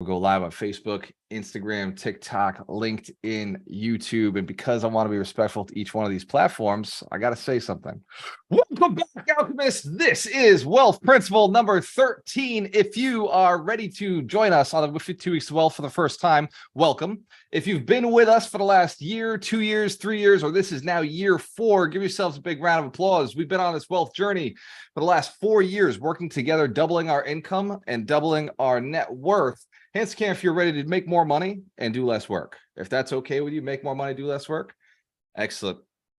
We'll go live on Facebook, Instagram, TikTok, LinkedIn, YouTube. And because I want to be respectful to each one of these platforms, I got to say something. Welcome back, Alchemists. This is Wealth Principle number 13. If you are ready to join us on the 52 Weeks of Wealth for the first time, welcome. If you've been with us for the last year, 2 years, 3 years, or this is now year 4, give yourselves a big round of applause. We've been on this wealth journey for the last 4 years, working together, doubling our income and doubling our net worth. Hands can if you're ready to make more money and do less work. If that's okay with you, make more money, do less work. Excellent.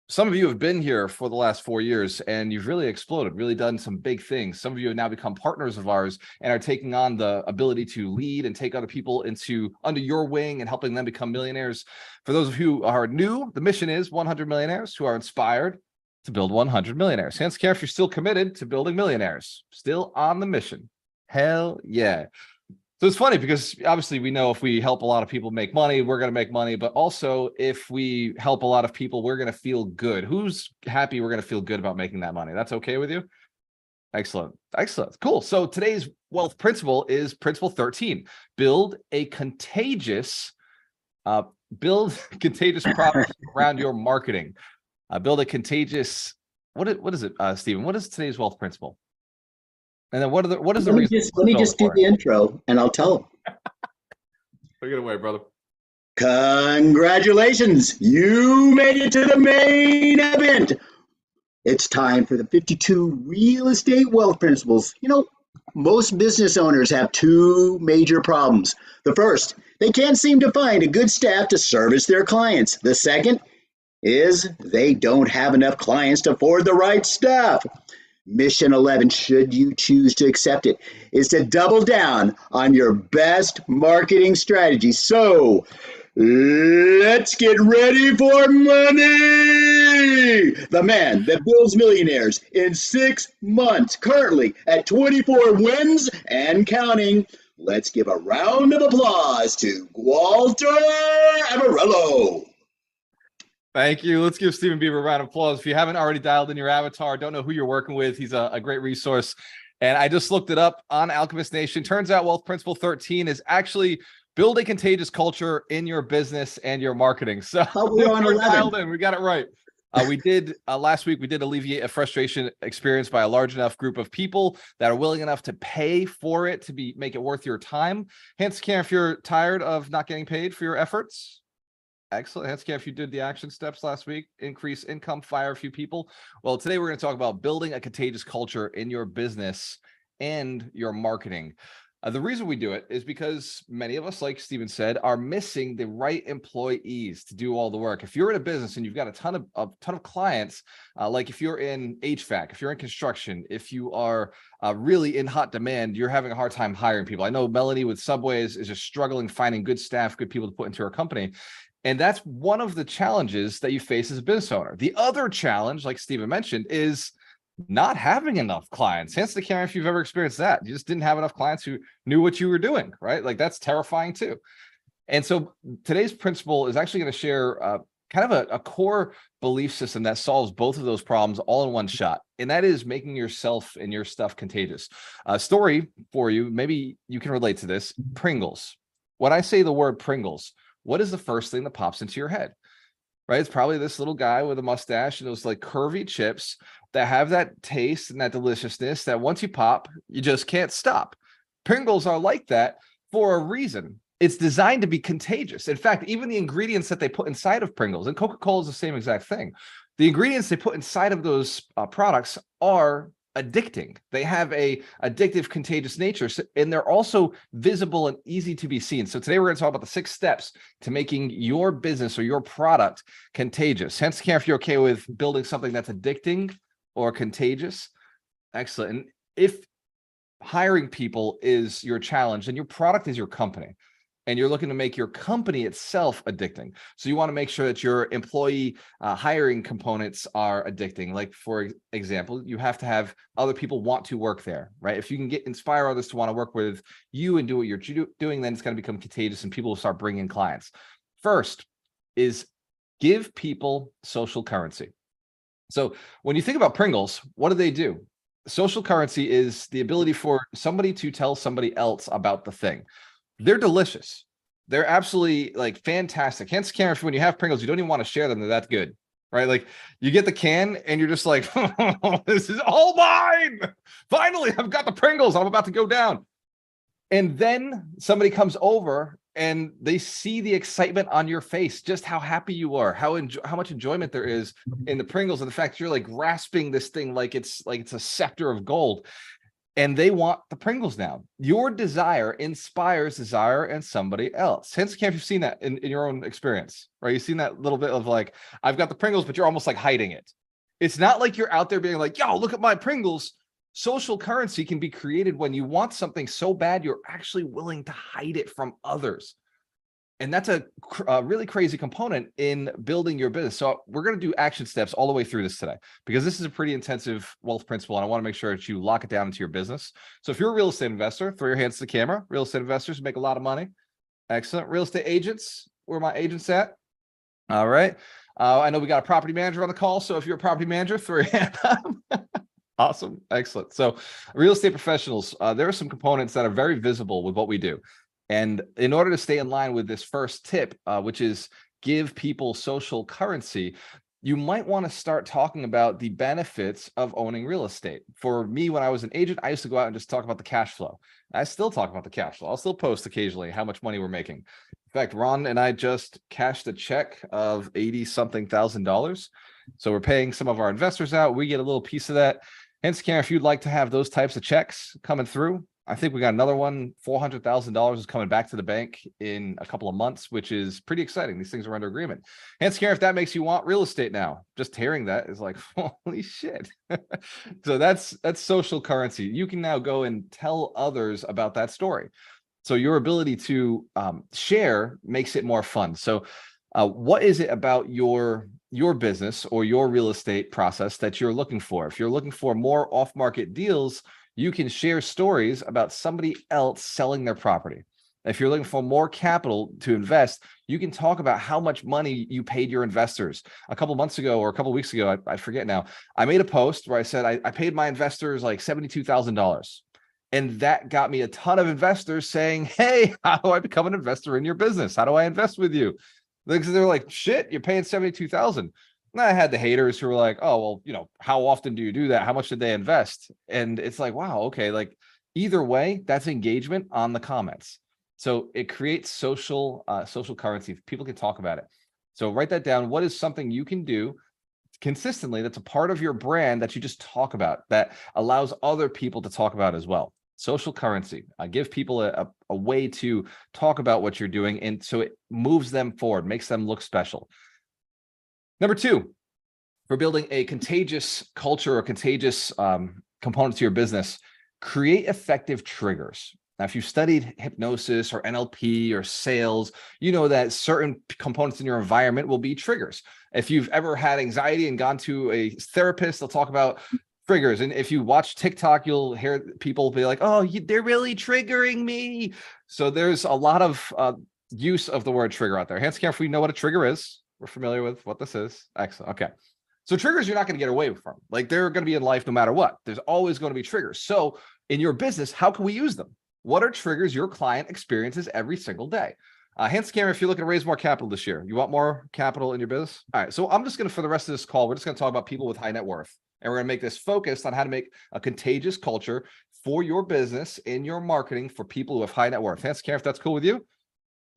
Some of you have been here for the last 4 years and you've really exploded, really done some big things. Some of you have now become partners of ours and are taking on the ability to lead and take other people under your wing and helping them become millionaires. For those of you who are new, the mission is 100 millionaires who are inspired to build 100 millionaires. Hands care if you're still committed to building millionaires, still on the mission. Hell yeah. So it's funny because obviously we know if we help a lot of people make money, we're going to make money. But also if we help a lot of people, we're going to feel good. Who's happy we're going to feel good about making that money? That's okay with you? Excellent. Excellent. Cool. So today's wealth principle is principle 13. Build contagious products around your marketing. Build a contagious. What is it, Stephen? What is today's wealth principle? And then what is the reason? Let me just do the intro and I'll tell them. Take it away, brother. Congratulations. You made it to the main event. It's time for the 52 real estate wealth principles. You know, most business owners have 2 major problems. The first, they can't seem to find a good staff to service their clients. The second is they don't have enough clients to afford the right staff. Mission 11, should you choose to accept it, is to double down on your best marketing strategy. So let's get ready for money. The man that builds millionaires in 6 months, currently at 24 wins and counting. Let's give a round of applause to Walter Amarello. Thank you. Let's give Stephen Bieber a round of applause. If you haven't already dialed in your avatar, don't know who you're working with, he's a great resource. And I just looked it up on Alchemist Nation. Turns out Wealth Principle 13 is actually build a contagious culture in your business and your marketing. So we're on 11. Dialed in. We got it right. We did last week, we did alleviate a frustration experienced by a large enough group of people that are willing enough to pay for it to make it worth your time. Hence, Karen, if you're tired of not getting paid for your efforts. Excellent. Hands if you did the action steps last week, increase income, fire a few people. Well, today we're going to talk about building a contagious culture in your business and your marketing. The reason we do it is because many of us, like Stephen said, are missing the right employees to do all the work. If you're in a business and you've got a ton of clients, like if you're in HVAC, if you're in construction, if you are really in hot demand, you're having a hard time hiring people. I know Melanie with Subway is just struggling finding good staff, good people to put into her company. And that's one of the challenges that you face as a business owner. The other challenge, like Stephen mentioned, is not having enough clients. Hence the camera, if you've ever experienced that, you just didn't have enough clients who knew what you were doing, right? Like that's terrifying too. And so today's principle is actually going to share kind of a core belief system that solves both of those problems all in one shot. And that is making yourself and your stuff contagious. A story for you, maybe you can relate to this. Pringles. When I say the word Pringles, what is the first thing that pops into your head? Right? It's probably this little guy with a mustache and those like curvy chips that have that taste and that deliciousness that once you pop, you just can't stop. Pringles are like that for a reason. It's designed to be contagious. In fact, even the ingredients that they put inside of Pringles, and Coca-Cola is the same exact thing. The ingredients they put inside of those products are addicting. They have a addictive, contagious nature, and they're also visible and easy to be seen. So today we're going to talk about the 6 steps to making your business or your product contagious. Hence, if you're okay with building something that's addicting or contagious. Excellent. And if hiring people is your challenge, then your product is your company. And you're looking to make your company itself addicting. So you want to make sure that your employee hiring components are addicting. Like, for example, you have to have other people want to work there, right? If you can inspire others to want to work with you and do what you're doing, then it's going to become contagious and people will start bringing clients. First is give people social currency. So when you think about Pringles, what do? Social currency is the ability for somebody to tell somebody else about the thing. They're delicious. They're absolutely like fantastic. Hence, camera, when you have Pringles, you don't even want to share them. They're that good, right? Like you get the can and you're just like, oh, this is all mine. Finally, I've got the Pringles. I'm about to go down. And then somebody comes over and they see the excitement on your face, just how happy you are, how much enjoyment there is in the Pringles, and the fact you're like grasping this thing like it's a scepter of gold. And they want the Pringles now. Your desire inspires desire in somebody else. Hence, Camp, you've seen that in your own experience, right? You've seen that little bit of like, I've got the Pringles, but you're almost like hiding it. It's not like you're out there being like, yo, look at my Pringles. Social currency can be created when you want something so bad, you're actually willing to hide it from others. And that's a really crazy component in building your business. So we're going to do action steps all the way through this today, because this is a pretty intensive wealth principle. And I want to make sure that you lock it down into your business. So if you're a real estate investor, throw your hands to the camera. Real estate investors make a lot of money. Excellent. Real estate agents, where are my agents at? All right. I know we got a property manager on the call. So if you're a property manager, throw your hand up. Awesome. Excellent. So real estate professionals, there are some components that are very visible with what we do. And in order to stay in line with this first tip, which is give people social currency, you might want to start talking about the benefits of owning real estate. For me, when I was an agent, I used to go out and just talk about the cash flow. I still talk about the cash flow. I'll still post occasionally how much money we're making. In fact, Ron and I just cashed a check of $80-something thousand. So we're paying some of our investors out. We get a little piece of that. Hence, Karen, if you'd like to have those types of checks coming through, I think we got another one, $400,000 is coming back to the bank in a couple of months, which is pretty exciting. These things are under agreement. Hence, Karen, if that makes you want real estate now, just hearing that is like, holy shit. So that's social currency. You can now go and tell others about that story. So your ability to share makes it more fun. So what is it about your business or your real estate process that you're looking for? If you're looking for more off-market deals, you can share stories about somebody else selling their property. If you're looking for more capital to invest, you can talk about how much money you paid your investors. A couple months ago or a couple weeks ago, I forget now, I made a post where I said I paid my investors like $72,000. And that got me a ton of investors saying, hey, how do I become an investor in your business? How do I invest with you? Because they're like, shit, you're paying $72,000. And I had the haters who were like, oh, well, how often do you do that? How much did they invest? And it's like, wow, okay. Like either way, that's engagement on the comments. So it creates social currency. People can talk about it. So write that down. What is something you can do consistently that's a part of your brand that you just talk about that allows other people to talk about as well? Social currency. Give people a way to talk about what you're doing. And so it moves them forward, makes them look special. Number two, for building a contagious culture or contagious component to your business, create effective triggers. Now, if you've studied hypnosis or NLP or sales, you know that certain components in your environment will be triggers. If you've ever had anxiety and gone to a therapist, they'll talk about triggers. And if you watch TikTok, you'll hear people be like, oh, they're really triggering me. So there's a lot of use of the word trigger out there. Hands camera, if we know what a trigger is. We're familiar with what this is. Excellent. Okay. So triggers you're not going to get away from. Like they're going to be in life no matter what. There's always going to be triggers. So in your business, how can we use them? What are triggers your client experiences every single day? Hence, camera, if you're looking to raise more capital this year, you want more capital in your business? All right. So I'm just going to, for the rest of this call, we're just going to talk about people with high net worth. And we're going to make this focused on how to make a contagious culture for your business in your marketing for people who have high net worth. Hence, camera, if that's cool with you.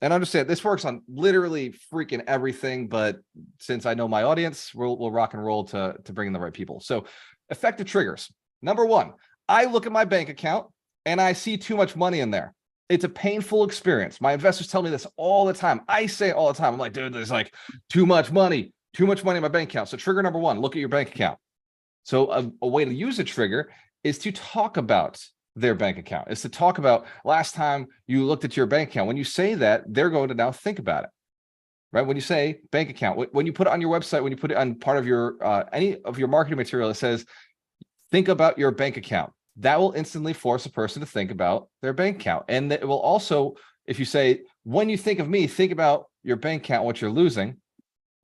And understand this works on literally freaking everything, but since I know my audience, we'll rock and roll to bring in the right people. So effective triggers. Number one, I look at my bank account and I see too much money in there. It's a painful experience. My investors tell me this all the time. I say it all the time. I'm like, dude, there's like too much money in my bank account. So trigger number one, look at your bank account. So a way to use a trigger is to talk about their bank account, is to talk about last time you looked at your bank account. When you say that, they're going to now think about it, right? When you say bank account, when you put it on your website, when you put it on part of your any of your marketing material, it says, think about your bank account. That will instantly force a person to think about their bank account. And it will also, if you say, when you think of me, think about your bank account, what you're losing,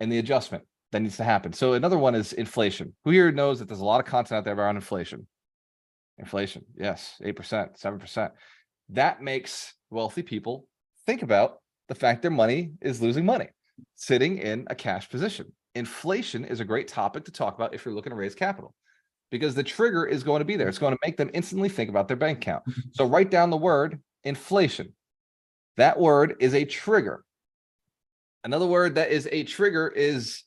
and the adjustment that needs to happen. So another one is inflation. Who here knows that there's a lot of content out there around inflation? Inflation, yes, 8%, 7%. That makes wealthy people think about the fact their money is losing money, sitting in a cash position. Inflation is a great topic to talk about if you're looking to raise capital, because the trigger is going to be there. It's going to make them instantly think about their bank account. So write down the word inflation. That word is a trigger. Another word that is a trigger is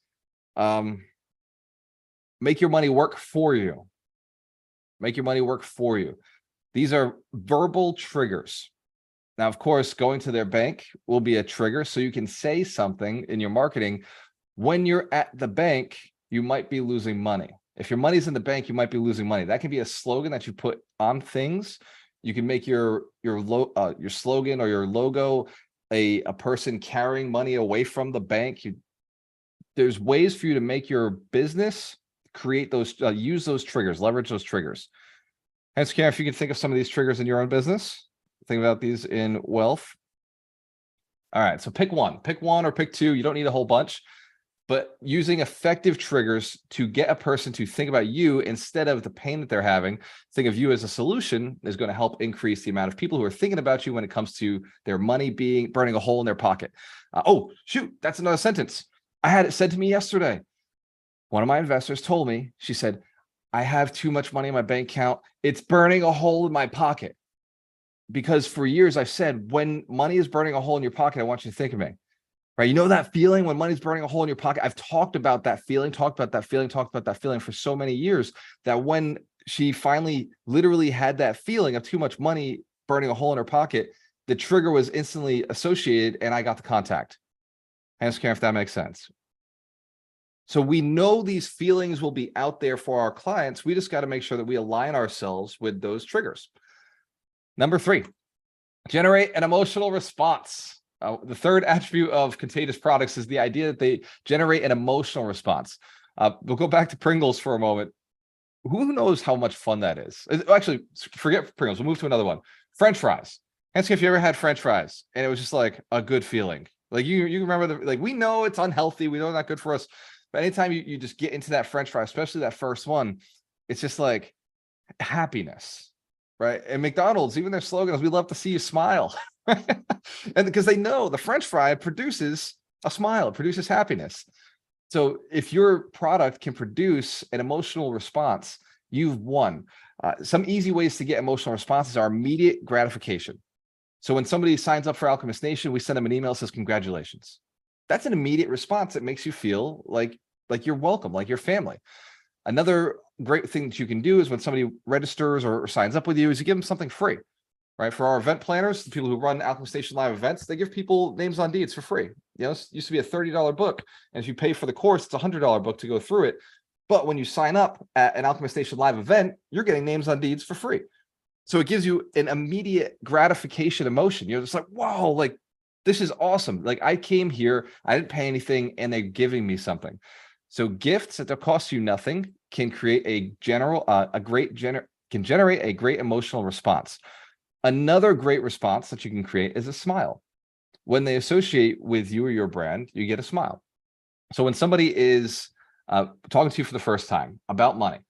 make your money work for you. Make your money work for you. These are verbal triggers. Now, of course, going to their bank will be a trigger. So you can say something in your marketing. When you're at the bank, you might be losing money. If your money's in the bank, you might be losing money. That can be a slogan that you put on things. You can make your slogan or your logo a person carrying money away from the bank. There's ways for you to make your business create those, use those triggers, leverage those triggers. Hence, Karen, if you can think of some of these triggers in your own business, think about these in wealth. All right, so pick one or pick two. You don't need a whole bunch, but using effective triggers to get a person to think about you instead of the pain that they're having, think of you as a solution, is going to help increase the amount of people who are thinking about you when it comes to their money burning a hole in their pocket. Oh, shoot, that's another sentence. I had it said to me yesterday. One of my investors told me, she said, I have too much money in my bank account. It's burning a hole in my pocket. Because for years I've said, when money is burning a hole in your pocket, I want you to think of me. Right? You know that feeling when money's burning a hole in your pocket? I've talked about that feeling for so many years that when she finally literally had that feeling of too much money burning a hole in her pocket, the trigger was instantly associated and I got the contact. I just care if that makes sense. So we know these feelings will be out there for our clients. We just got to make sure that we align ourselves with those triggers. Number 3, generate an emotional response. The third attribute of contagious products is the idea that they generate an emotional response. We'll go back to Pringles for a moment. Who knows how much fun that is? Actually, forget Pringles. We'll move to another one. French fries. Ask if you ever had French fries and it was just like a good feeling. Like you remember we know it's unhealthy. We know it's not good for us. But anytime you just get into that French fry, especially that first one, it's just like happiness, right? And McDonald's, even their slogan is, we love to see you smile. And because they know the French fry produces a smile, it produces happiness. So if your product can produce an emotional response, you've won. Some easy ways to get emotional responses are immediate gratification. So when somebody signs up for Alchemist Nation, we send them an email that says, congratulations. That's an immediate response that makes you feel like you're welcome, like your family. Another great thing that you can do is when somebody registers or signs up with you is you give them something free, right? For our event planners, the people who run Alchemist Nation live events, they give people names on deeds for free. You know, it used to be a $30 book. And if you pay for the course, it's a $100 book to go through it. But when you sign up at an Alchemist Nation live event, you're getting names on deeds for free. So it gives you an immediate gratification emotion. You're just like, wow, like, this is awesome. Like I came here, I didn't pay anything and they're giving me something. So gifts that cost you nothing can create can generate a great emotional response. Another great response that you can create is a smile. When they associate with you or your brand, you get a smile. So when somebody is talking to you for the first time about money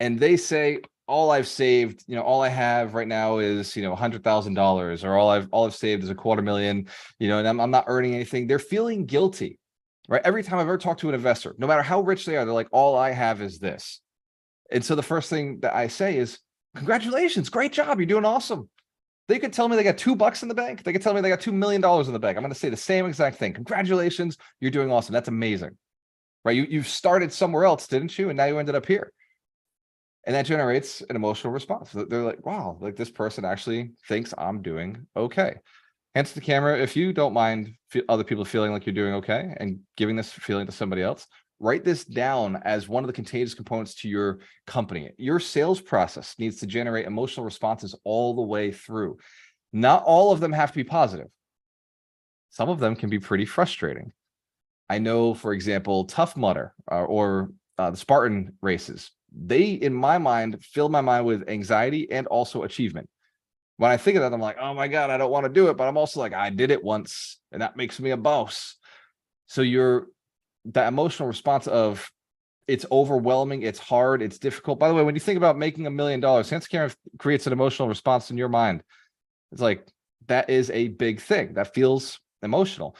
and they say, all I've saved, all I have right now is, $100,000, or all I've saved is $250,000, and I'm not earning anything. They're feeling guilty, right? Every time I've ever talked to an investor, no matter how rich they are, they're like, all I have is this. And so the first thing that I say is, congratulations, great job. You're doing awesome. They could tell me they got $2 in the bank. They could tell me they got $2 million in the bank. I'm going to say the same exact thing. Congratulations. You're doing awesome. That's amazing, right? You started somewhere else, didn't you? And now you ended up here. And that generates an emotional response. They're like, wow, like this person actually thinks I'm doing okay. Hands to the camera. If you don't mind other people feeling like you're doing okay and giving this feeling to somebody else, write this down as one of the contagious components to your company. Your sales process needs to generate emotional responses all the way through. Not all of them have to be positive. Some of them can be pretty frustrating. I know, for example, Tough Mudder or the Spartan races. They, in my mind, fill my mind with anxiety and also achievement. When I think of that, I'm like, oh my God, I don't want to do it. But I'm also like, I did it once and that makes me a boss. So that emotional response of it's overwhelming, it's hard, it's difficult. By the way, when you think about making $1 million, Sans Karen creates an emotional response in your mind. It's like, That is a big thing. That feels emotional.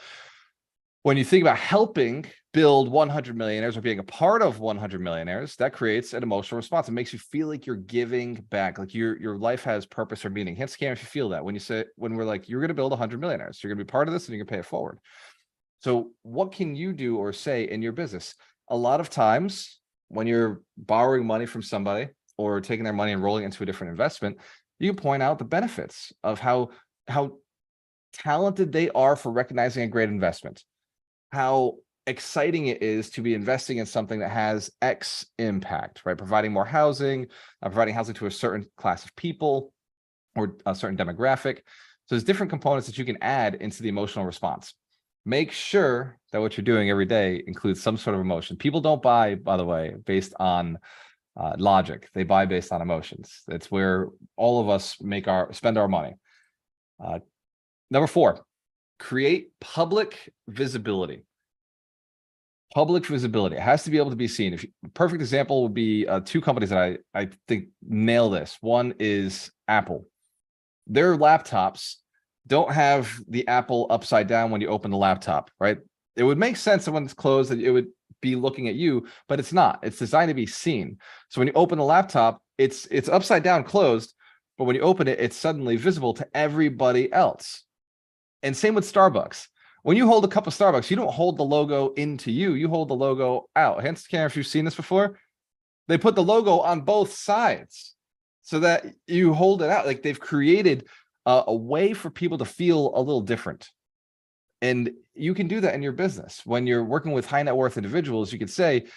When you think about helping build 100 millionaires or being a part of 100 millionaires, that creates an emotional response. It makes you feel like you're giving back, like your life has purpose or meaning. Hence, if you feel that when we're like, you're going to build 100 millionaires, you're going to be part of this and you're going to pay it forward. So what can you do or say in your business? A lot of times when you're borrowing money from somebody or taking their money and rolling into a different investment, you can point out the benefits of how talented they are for recognizing a great investment, how exciting it is to be investing in something that has X impact, right? Providing more housing, providing housing to a certain class of people or a certain demographic. So there's different components that you can add into the emotional response. Make sure that what you're doing every day includes some sort of emotion. People don't buy, by the way, based on logic. They buy based on emotions. It's where all of us spend our money. Number 4, create public visibility. Public visibility. It has to be able to be seen. Perfect example would be 2 companies that I think nail this. One is Apple. Their laptops don't have the Apple upside down when you open the laptop, right? It would make sense that when it's closed that it would be looking at you, but it's not. It's designed to be seen. So when you open the laptop, it's upside down closed, but when you open it, it's suddenly visible to everybody else. And same with Starbucks. When you hold a cup of Starbucks, you don't hold the logo into you hold the logo out. Hence, Karen, if you've seen this before, they put the logo on both sides so that you hold it out. Like they've created a way for people to feel a little different. And you can do that in your business. When you're working with high net worth individuals, you could say,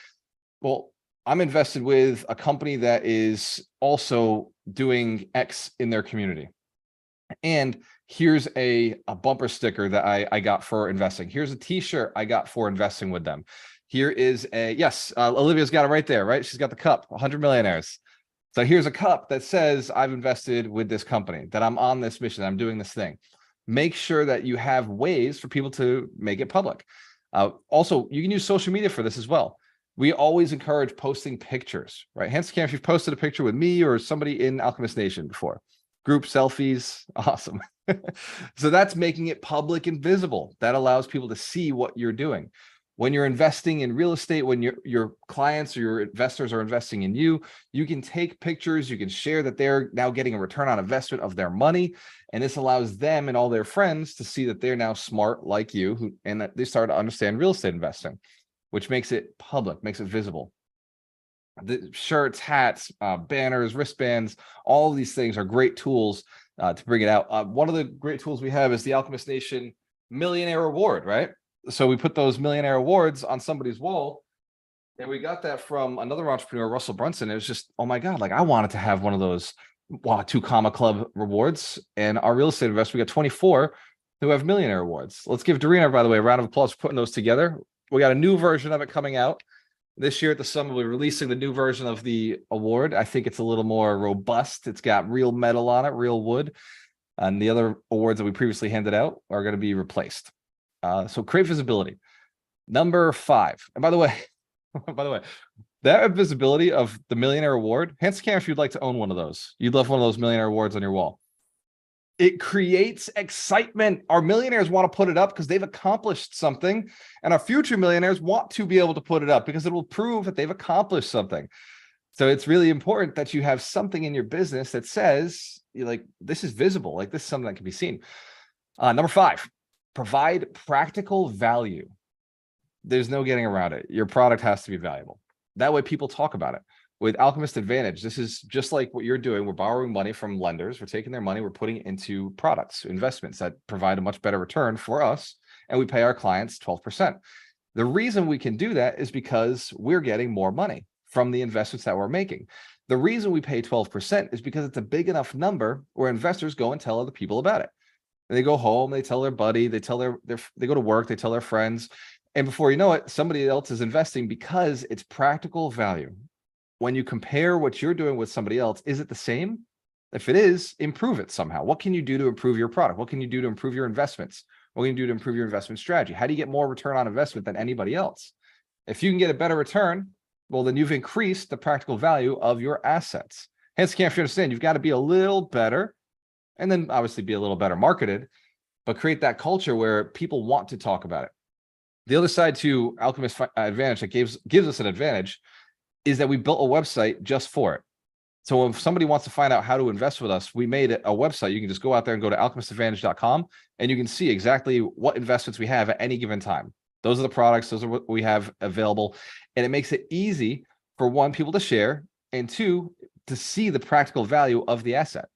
well, I'm invested with a company that is also doing X in their community. And here's a bumper sticker that I got for investing. Here's a t-shirt I got for investing with them. Here is Olivia's got it right there, right? She's got the cup, 100 millionaires. So here's a cup that says I've invested with this company, that I'm on this mission, I'm doing this thing. Make sure that you have ways for people to make it public. Also, you can use social media for this as well. We always encourage posting pictures, right? Hence, Cam, if you've posted a picture with me or somebody in Alchemist Nation before, group selfies, awesome. So that's making it public and visible. That allows people to see what you're doing. When you're investing in real estate, when your clients or your investors are investing in you, you can take pictures, you can share that they're now getting a return on investment of their money. And this allows them and all their friends to see that they're now smart like you, and that they start to understand real estate investing, which makes it public, makes it visible. The shirts, hats, banners, wristbands, all of these things are great tools to bring it out. One of the great tools we have is the Alchemist Nation Millionaire Award, right? So we put those Millionaire Awards on somebody's wall, and we got that from another entrepreneur, Russell Brunson. It was just, oh my God, like I wanted to have one of those 2 Comma Club rewards. And our real estate investors, we got 24 who have Millionaire Awards. Let's give Dorina, by the way, a round of applause for putting those together. We got a new version of it coming out. This year at the summit, we're releasing the new version of the award. I think it's a little more robust. It's got real metal on it, real wood. And the other awards that we previously handed out are going to be replaced. So create visibility. Number 5. And by the way, that visibility of the Millionaire Award, hence Cam, if you'd like to own one of those, you'd love one of those Millionaire Awards on your wall. It creates excitement. Our millionaires want to put it up because they've accomplished something, and our future millionaires want to be able to put it up because it will prove that they've accomplished something. So it's really important that you have something in your business that says, like, this is visible, like this is something that can be seen. Number 5, provide practical value. There's no getting around it. Your product has to be valuable. That way people talk about it. With Alchemist Advantage, this is just like what you're doing. We're borrowing money from lenders. We're taking their money. We're putting it into products, investments that provide a much better return for us. And we pay our clients 12%. The reason we can do that is because we're getting more money from the investments that we're making. The reason we pay 12% is because it's a big enough number where investors go and tell other people about it. And they go home, they tell their buddy, they tell they go to work, they tell their friends. And before you know it, somebody else is investing because it's practical value. When you compare what you're doing with somebody else, is it the same? If it is, improve it somehow. What can you do to improve your product? What can you do to improve your investments? What can you do to improve your investment strategy? How do you get more return on investment than anybody else? If you can get a better return, well, then you've increased the practical value of your assets. Hence, can't you understand? You've got to be a little better and then obviously be a little better marketed, but create that culture where people want to talk about it. The other side to Alchemist Advantage that gives us an advantage is that we built a website just for it. So if somebody wants to find out how to invest with us, we made a website. You can just go out there and go to alchemistadvantage.com, and you can see exactly what investments we have at any given time. Those are the products. Those are what we have available. And it makes it easy for one, people to share, and two, to see the practical value of the asset.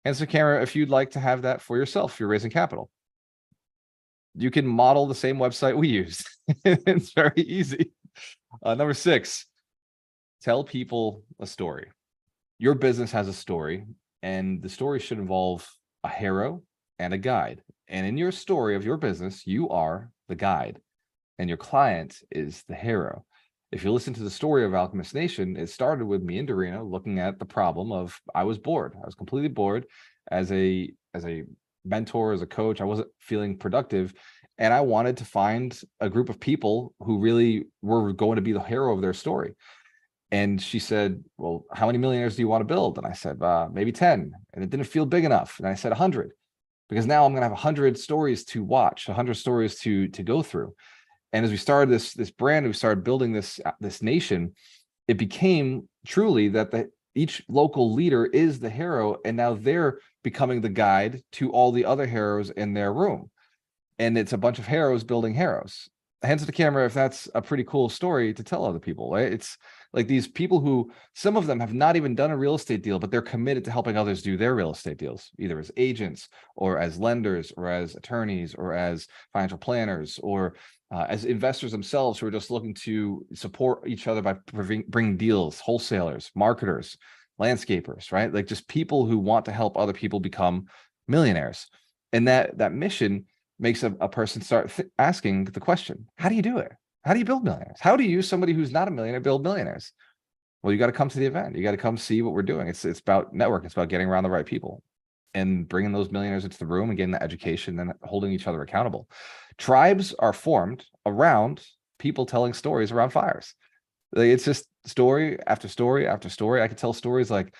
And so, Cameron, if you'd like to have that for yourself, if you're raising capital, you can model the same website we used. It's very easy. Number 6, tell people a story. Your business has a story, and the story should involve a hero and a guide. And in your story of your business, you are the guide, and your client is the hero. If you listen to the story of Alchemist Nation, it started with me and Dorina looking at the problem of I was bored. I was completely bored as a mentor, as a coach. I wasn't feeling productive, and I wanted to find a group of people who really were going to be the hero of their story. And she said, well, how many millionaires do you want to build? And I said, maybe 10. And it didn't feel big enough. And I said 100, because now I'm going to have 100 stories to watch, 100 stories to go through. And as we started this brand, we started building this nation, it became truly that each local leader is the hero. And now they're becoming the guide to all the other heroes in their room. And it's a bunch of heroes building heroes. Hands to the camera if that's a pretty cool story to tell other people, right? It's like these people who, some of them have not even done a real estate deal, but they're committed to helping others do their real estate deals, either as agents or as lenders or as attorneys or as financial planners or as investors themselves who are just looking to support each other by bringing deals, wholesalers, marketers, landscapers, right? Like just people who want to help other people become millionaires. And that mission makes a person start asking the question, how do you do it? How do you build millionaires? How do you, somebody who's not a millionaire, build millionaires? Well, you got to come to the event. You got to come see what we're doing. It's about network. It's about getting around the right people and bringing those millionaires into the room and getting the education and holding each other accountable. Tribes are formed around people telling stories around fires. Like, it's just story after story after story. I could tell stories like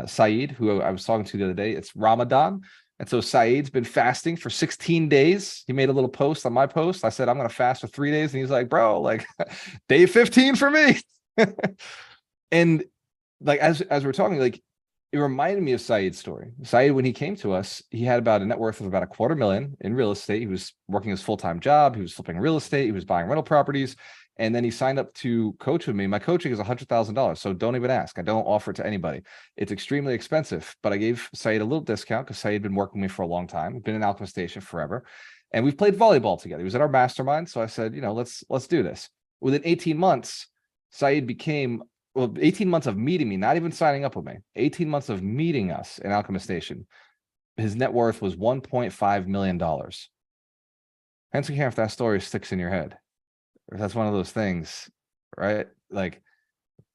Saeed, who I was talking to the other day. It's Ramadan. And so Saeed's been fasting for 16 days. He made a little post on my post. I said, I'm going to fast for 3 days. And he's like, bro, like day 15 for me. And like, as we're talking, like, it reminded me of Saeed's story. Saeed, when he came to us, he had about a net worth of about $250,000 in real estate. He was working his full-time job. He was flipping real estate. He was buying rental properties. And then he signed up to coach with me. My coaching is $100,000. So don't even ask. I don't offer it to anybody. It's extremely expensive, but I gave Saeed a little discount because Saeed had been working with me for a long time. We've been in Alchemist Nation forever. And we've played volleyball together. He was at our mastermind. So I said, let's do this. Within 18 months, Saeed became, 18 months of meeting me, not even signing up with me, 18 months of meeting us in Alchemist Nation. His net worth was $1.5 million. Hence, we can't, if that story sticks in your head. That's one of those things, right? Like,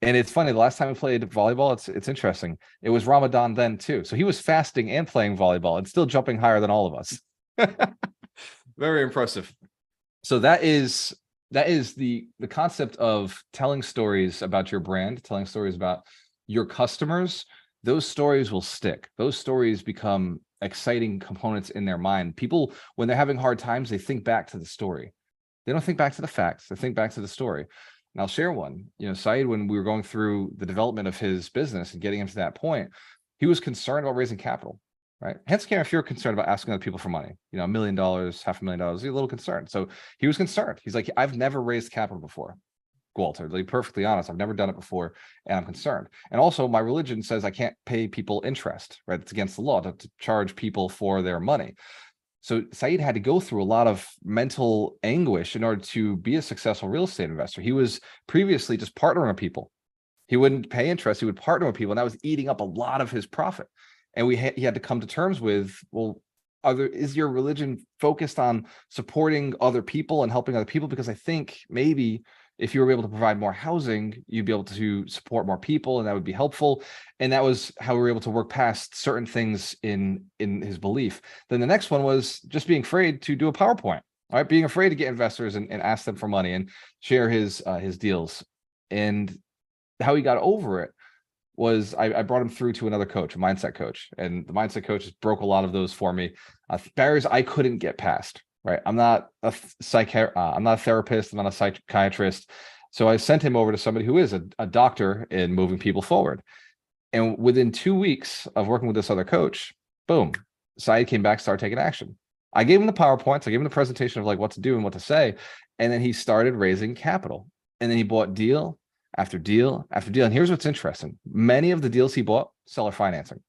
and it's funny, the last time we played volleyball, it's interesting. It was Ramadan then too. So he was fasting and playing volleyball and still jumping higher than all of us. Very impressive. So that is the concept of telling stories about your brand, telling stories about your customers. Those stories will stick. Those stories become exciting components in their mind. People, when they're having hard times, they think back to the story. They don't think back to the facts. They think back to the story. And I'll share one. Saeed, when we were going through the development of his business and getting him to that point, he was concerned about raising capital, right? Hence, if you're concerned about asking other people for money, $1 million, $500,000, you're a little concerned. So he was concerned. He's like, I've never raised capital before, Walter, to be perfectly honest. I've never done it before, and I'm concerned. And also, my religion says I can't pay people interest, right? It's against the law to charge people for their money. So Saeed had to go through a lot of mental anguish in order to be a successful real estate investor. He was previously just partnering with people. He wouldn't pay interest. He would partner with people, and that was eating up a lot of his profit. And he had to come to terms with, well, is your religion focused on supporting other people and helping other people? Because I think maybe if you were able to provide more housing, you'd be able to support more people, and that would be helpful. And that was how we were able to work past certain things in his belief. Then the next one was just being afraid to do a PowerPoint, right? Being afraid to get investors and ask them for money and share his deals. And how he got over it was I brought him through to another coach, a mindset coach, and the mindset coach just broke a lot of those for me. Barriers I couldn't get past. Right, I'm not a I'm not a therapist. I'm not a psychiatrist. So I sent him over to somebody who is a doctor in moving people forward. And within 2 weeks of working with this other coach, boom, Saeed came back, started taking action. I gave him the PowerPoints, I gave him the presentation of like what to do and what to say. And then he started raising capital. And then he bought deal after deal after deal. And here's what's interesting. Many of the deals he bought, seller financing.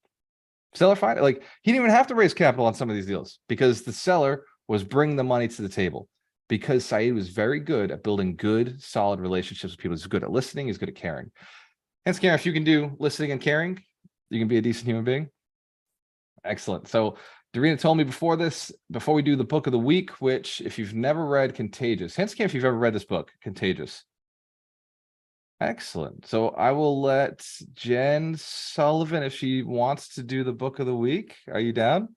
Seller financing, like he didn't even have to raise capital on some of these deals because the seller was bringing the money to the table, because Saeed was very good at building good, solid relationships with people. He's good at listening. He's good at caring. And Karen, if you can do listening and caring, you can be a decent human being. Excellent. So Dorina told me before we do the book of the week, which if you've never read Contagious, Karen, if you've ever read this book, Contagious. Excellent. So I will let Jen Sullivan, if she wants to do the book of the week. Are you down?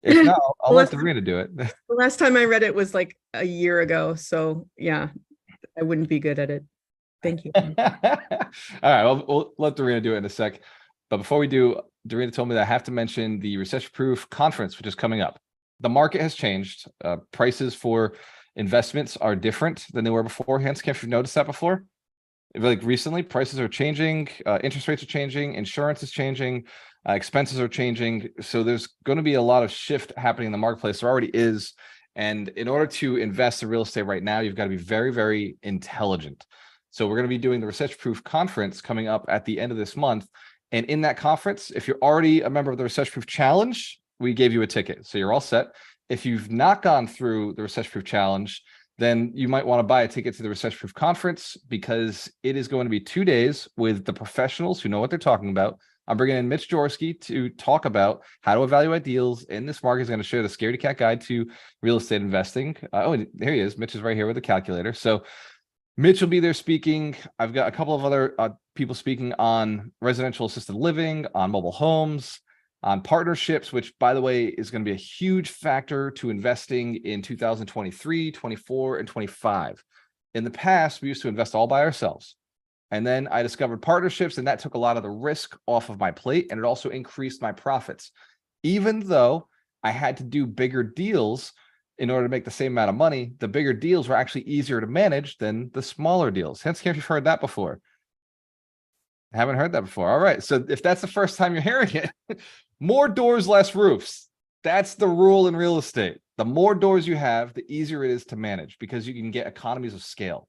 If not, I'll let Dorina do it. The last time I read it was like a year ago. So yeah, I wouldn't be good at it. Thank you. All right, we'll let Dorina do it in a sec. But before we do, Dorina told me that I have to mention the Recession Proof Conference, which is coming up. The market has changed. Prices for investments are different than they were beforehand. Can't you notice that before? Like recently, prices are changing, interest rates are changing, insurance is changing, expenses are changing. So there's going to be a lot of shift happening in the marketplace. There already is. And in order to invest in real estate right now, you've got to be very, very intelligent. So we're going to be doing the Recession Proof Conference coming up at the end of this month. And in that conference, if you're already a member of the Recession Proof Challenge, we gave you a ticket. So you're all set. If you've not gone through the Recession Proof Challenge, then you might want to buy a ticket to the Recession Proof Conference, because it is going to be 2 days with the professionals who know what they're talking about. I'm bringing in Mitch Jaworski to talk about how to evaluate deals in this market. He's going to share the Scaredy Cat guide to real estate investing. Oh, and here he is. Mitch is right here with the calculator. So Mitch will be there speaking. I've got a couple of other people speaking on residential assisted living, on mobile homes, on partnerships, which, by the way, is going to be a huge factor to investing in 2023, 24, and 25. In the past, we used to invest all by ourselves. And then I discovered partnerships, and that took a lot of the risk off of my plate, and it also increased my profits. Even though I had to do bigger deals in order to make the same amount of money, the bigger deals were actually easier to manage than the smaller deals. Hence, if you've heard that before. Haven't heard that before. All right. So if that's the first time you're hearing it, more doors, less roofs. That's the rule in real estate. The more doors you have, the easier it is to manage, because you can get economies of scale.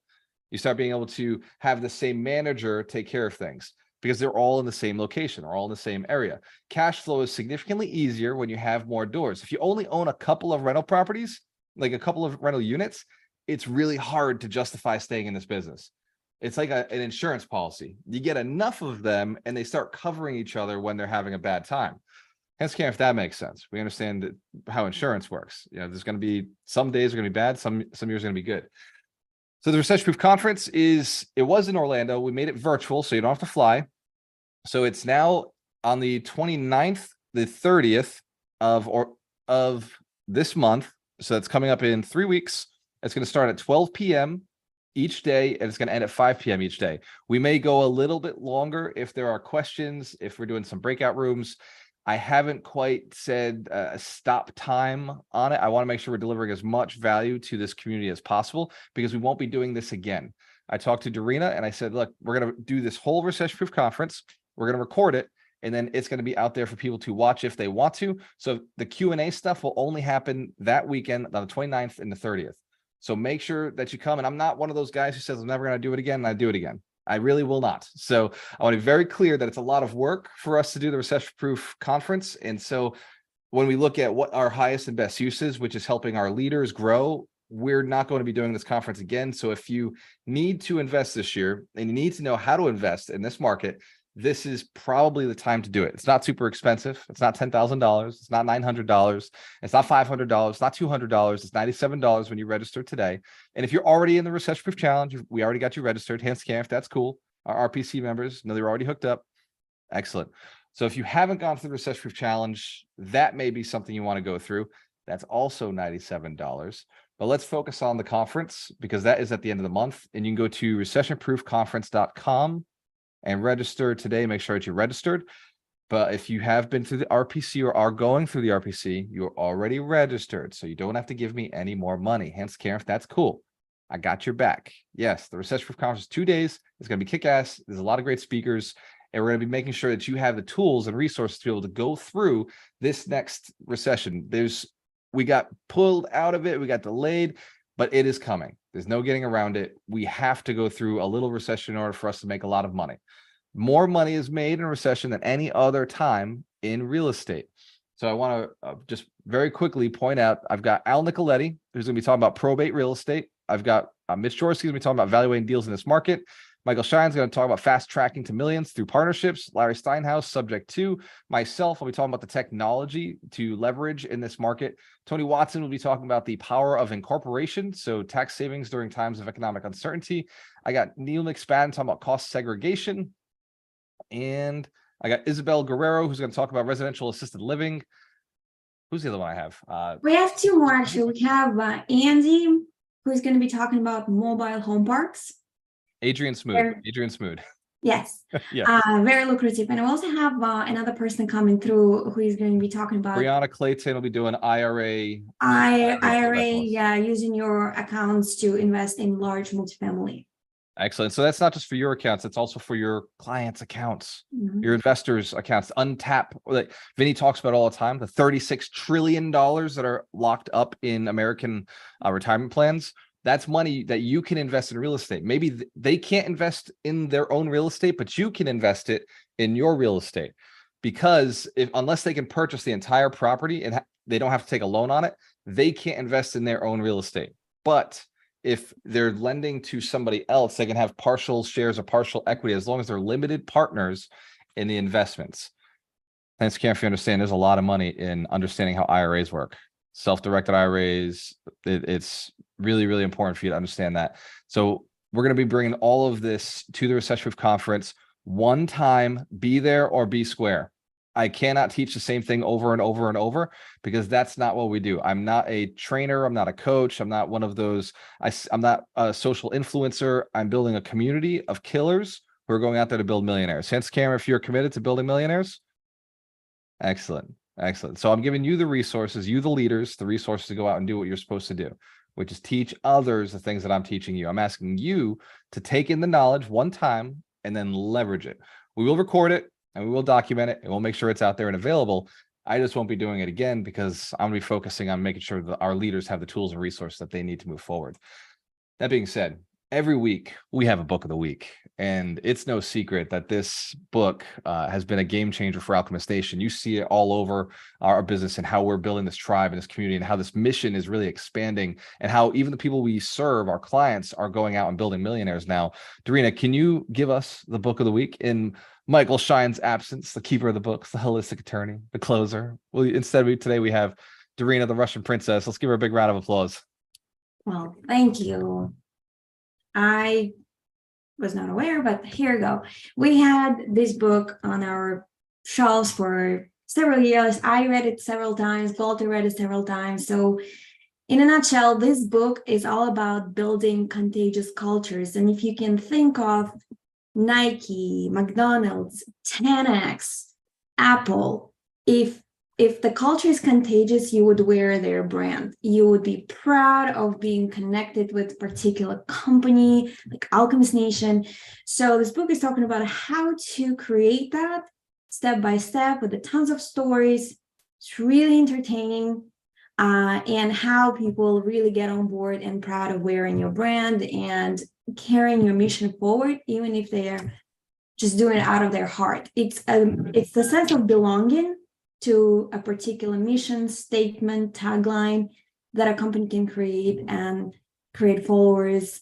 You start being able to have the same manager take care of things because they're all in the same location or all in the same area. Cash flow is significantly easier when you have more doors. If you only own a couple of rental properties, like a couple of rental units, it's really hard to justify staying in this business. It's like an insurance policy. You get enough of them and they start covering each other when they're having a bad time. Hence, if that makes sense. We understand how insurance works. You know, there's going to be some days are going to be bad, some years are going to be good. So the Recession Proof Conference it was in Orlando. We made it virtual, so you don't have to fly. So it's now on the 29th, the 30th of this month. So it's coming up in 3 weeks. It's going to start at 12 p.m. each day, and it's going to end at 5 p.m. each day. We may go a little bit longer if there are questions, if we're doing some breakout rooms. I haven't quite said a stop time on it. I want to make sure we're delivering as much value to this community as possible, because we won't be doing this again. I talked to Dorina and I said, look, we're going to do this whole Recession Proof Conference. We're going to record it, and then it's going to be out there for people to watch if they want to. So the Q&A stuff will only happen that weekend on the 29th and the 30th. So make sure that you come. And I'm not one of those guys who says I'm never going to do it again, and I do it again. I really will not. So I want to be very clear that it's a lot of work for us to do the Recession Proof Conference. And so when we look at what our highest and best use is, which is helping our leaders grow, we're not going to be doing this conference again. So if you need to invest this year and you need to know how to invest in this market, this is probably the time to do it. It's not super expensive. It's not $10,000. It's not $900. It's not $500. It's not $200. It's $97 when you register today. And if you're already in the Recession Proof Challenge, we already got you registered. Hands can if that's cool. Our RPC members know they're already hooked up. Excellent. So if you haven't gone through the Recession Proof Challenge, that may be something you want to go through. That's also $97. But let's focus on the conference, because that is at the end of the month. And you can go to recessionproofconference.com and register today. Make sure that you're registered. But if you have been through the RPC or are going through the RPC, you're already registered. So you don't have to give me any more money. Hence, Karen, if that's cool, I got your back. Yes, the Recession Proof Conference is 2 days. It's going to be kick-ass. There's a lot of great speakers. And we're going to be making sure that you have the tools and resources to be able to go through this next recession. We got pulled out of it. We got delayed, but it is coming. There's no getting around it. We have to go through a little recession in order for us to make a lot of money. More money is made in a recession than any other time in real estate. So I want to just very quickly point out, I've got Al Nicoletti, who's going to be talking about probate real estate. I've got Mitch Jorsky, who's going to be talking about evaluating deals in this market. Michael Shine's going to talk about fast tracking to millions through partnerships. Larry Steinhaus, subject to. Myself, I'll be talking about the technology to leverage in this market. Tony Watson will be talking about the power of incorporation, so tax savings during times of economic uncertainty. I got Neil McSpadden talking about cost segregation. And I got Isabel Guerrero, who's going to talk about residential assisted living. Who's the other one I have? We have two more, actually. We have Andy, who's going to be talking about mobile home parks. Adrian Smoot. Adrian Smoot. Yes. Yeah. Very lucrative. And I also have another person coming through who is going to be talking about Brianna Clayton will be doing IRA. IRA, yeah, using your accounts to invest in large multifamily. Excellent. So that's not just for your accounts, it's also for your clients' accounts, your investors' accounts. Untap, like Vinny talks about all the time, the $36 trillion that are locked up in American retirement plans. That's money that you can invest in real estate. Maybe they can't invest in their own real estate, but you can invest it in your real estate, because unless they can purchase the entire property and they don't have to take a loan on it, they can't invest in their own real estate. But if they're lending to somebody else, they can have partial shares or partial equity as long as they're limited partners in the investments. Thanks, Karen, if you understand, there's a lot of money in understanding how IRAs work. Self-directed IRAs, it's really, really important for you to understand that. So we're going to be bringing all of this to the Recession Proof Conference one time. Be there or be square. I cannot teach the same thing over and over and over, because that's not what we do. I'm not a trainer. I'm not a coach. I'm not one of those. I'm not a social influencer. I'm building a community of killers who are going out there to build millionaires. Hence, Cameron, if you're committed to building millionaires, excellent. Excellent. So I'm giving you the resources, you the leaders, the resources to go out and do what you're supposed to do, which is teach others the things that I'm teaching you. I'm asking you to take in the knowledge one time and then leverage it. We will record it and we will document it and we'll make sure it's out there and available. I just won't be doing it again because I'm going to be focusing on making sure that our leaders have the tools and resources that they need to move forward. That being said, every week we have a book of the week, and it's no secret that this book has been a game changer for Alchemist Nation. You see it all over our business and how we're building this tribe and this community and how this mission is really expanding and how even the people we serve, our clients, are going out and building millionaires now. Darina, can you give us the book of the week in Michael Shine's absence, the keeper of the books, the holistic attorney, the closer? Well, instead today we have Darina, the Russian princess. Let's give her a big round of applause. Well, thank you. I was not aware, but here we go. We had this book on our shelves for several years. I read it several times. Walter read it several times. So in a nutshell, this book is all about building contagious cultures. And if you can think of Nike, McDonald's, 10X, Apple, if the culture is contagious, you would wear their brand. You would be proud of being connected with a particular company like Alchemist Nation. So this book is talking about how to create that step by step with tons of stories. It's really entertaining, and how people really get on board and proud of wearing your brand and carrying your mission forward, even if they are just doing it out of their heart. It's the sense of belonging to a particular mission, statement, tagline that a company can create and create followers.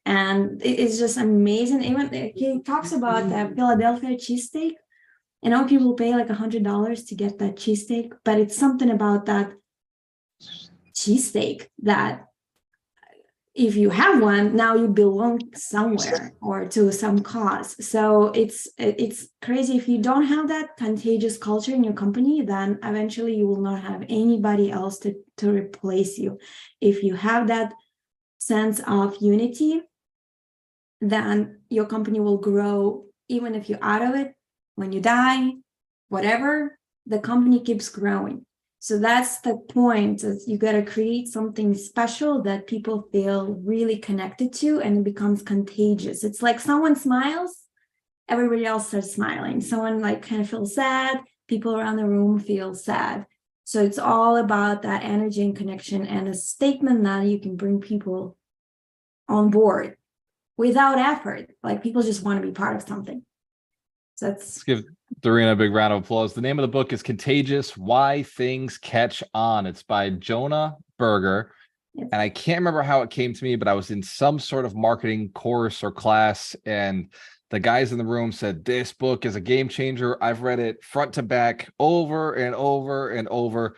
And it's just amazing. Even he talks about the Philadelphia cheesesteak. I know people pay like $100 to get that cheesesteak, but it's something about that cheesesteak that if you have one, now you belong somewhere or to some cause. So it's crazy. If you don't have that contagious culture in your company, then eventually you will not have anybody else to replace you. If you have that sense of unity, then your company will grow even if you're out of it, when you die, whatever, the company keeps growing. So that's the point, is you got to create something special that people feel really connected to, and it becomes contagious. It's like someone smiles, everybody else starts smiling. Someone like kind of feels sad, people around the room feel sad. So it's all about that energy and connection, and a statement that you can bring people on board without effort. Like people just want to be part of something. So that's Let's give Dorina a big round of applause. The name of the book is Contagious: Why Things Catch On. It's by Jonah Berger. Yes. And I can't remember how it came to me, but I was in some sort of marketing course or class, and the guys in the room said, this book is a game changer. I've read it front to back over and over and over.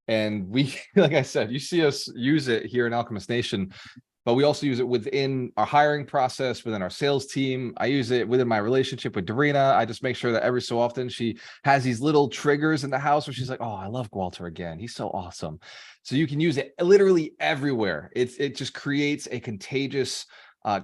And we, like I said, you see us use it here in Alchemist Nation, but we also use it within our hiring process, within our sales team. I use it within my relationship with Dorina. I just make sure that every so often she has these little triggers in the house where she's like, oh, I love Walter again. He's so awesome. So you can use it literally everywhere. It just creates a contagious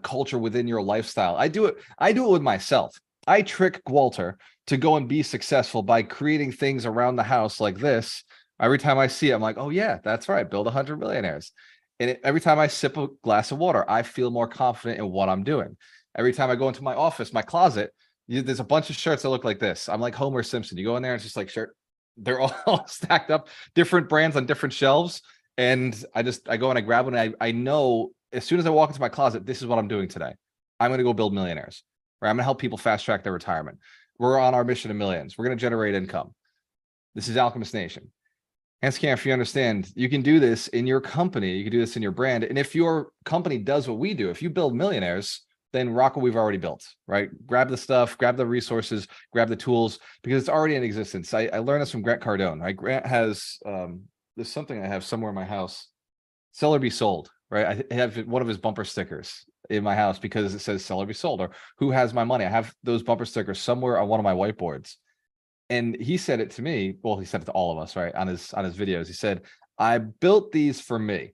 culture within your lifestyle. I do it with myself. I trick Walter to go and be successful by creating things around the house like this. Every time I see it, I'm like, oh yeah, that's right. Build 100 millionaires. And every time I sip a glass of water, I feel more confident in what I'm doing. Every time I go into my office, my closet, there's a bunch of shirts that look like this. I'm like Homer Simpson. You go in there, and it's just like shirt. They're all stacked up, different brands on different shelves. And I go and I grab one. And I know as soon as I walk into my closet, this is what I'm doing today. I'm going to go build millionaires, right? I'm going to help people fast track their retirement. We're on our mission of millions. We're going to generate income. This is Alchemist Nation. Hanscam, if you understand, you can do this in your company. You can do this in your brand. And if your company does what we do, if you build millionaires, then rock what we've already built, right? Grab the stuff, grab the resources, grab the tools, because it's already in existence. I learned this from Grant Cardone, right? Grant has, there's something I have somewhere in my house, sell or be sold, right? I have one of his bumper stickers in my house because it says sell or be sold, or who has my money? I have those bumper stickers somewhere on one of my whiteboards. And he said it to me. Well, he said it to all of us, right? On his videos. He said, I built these for me,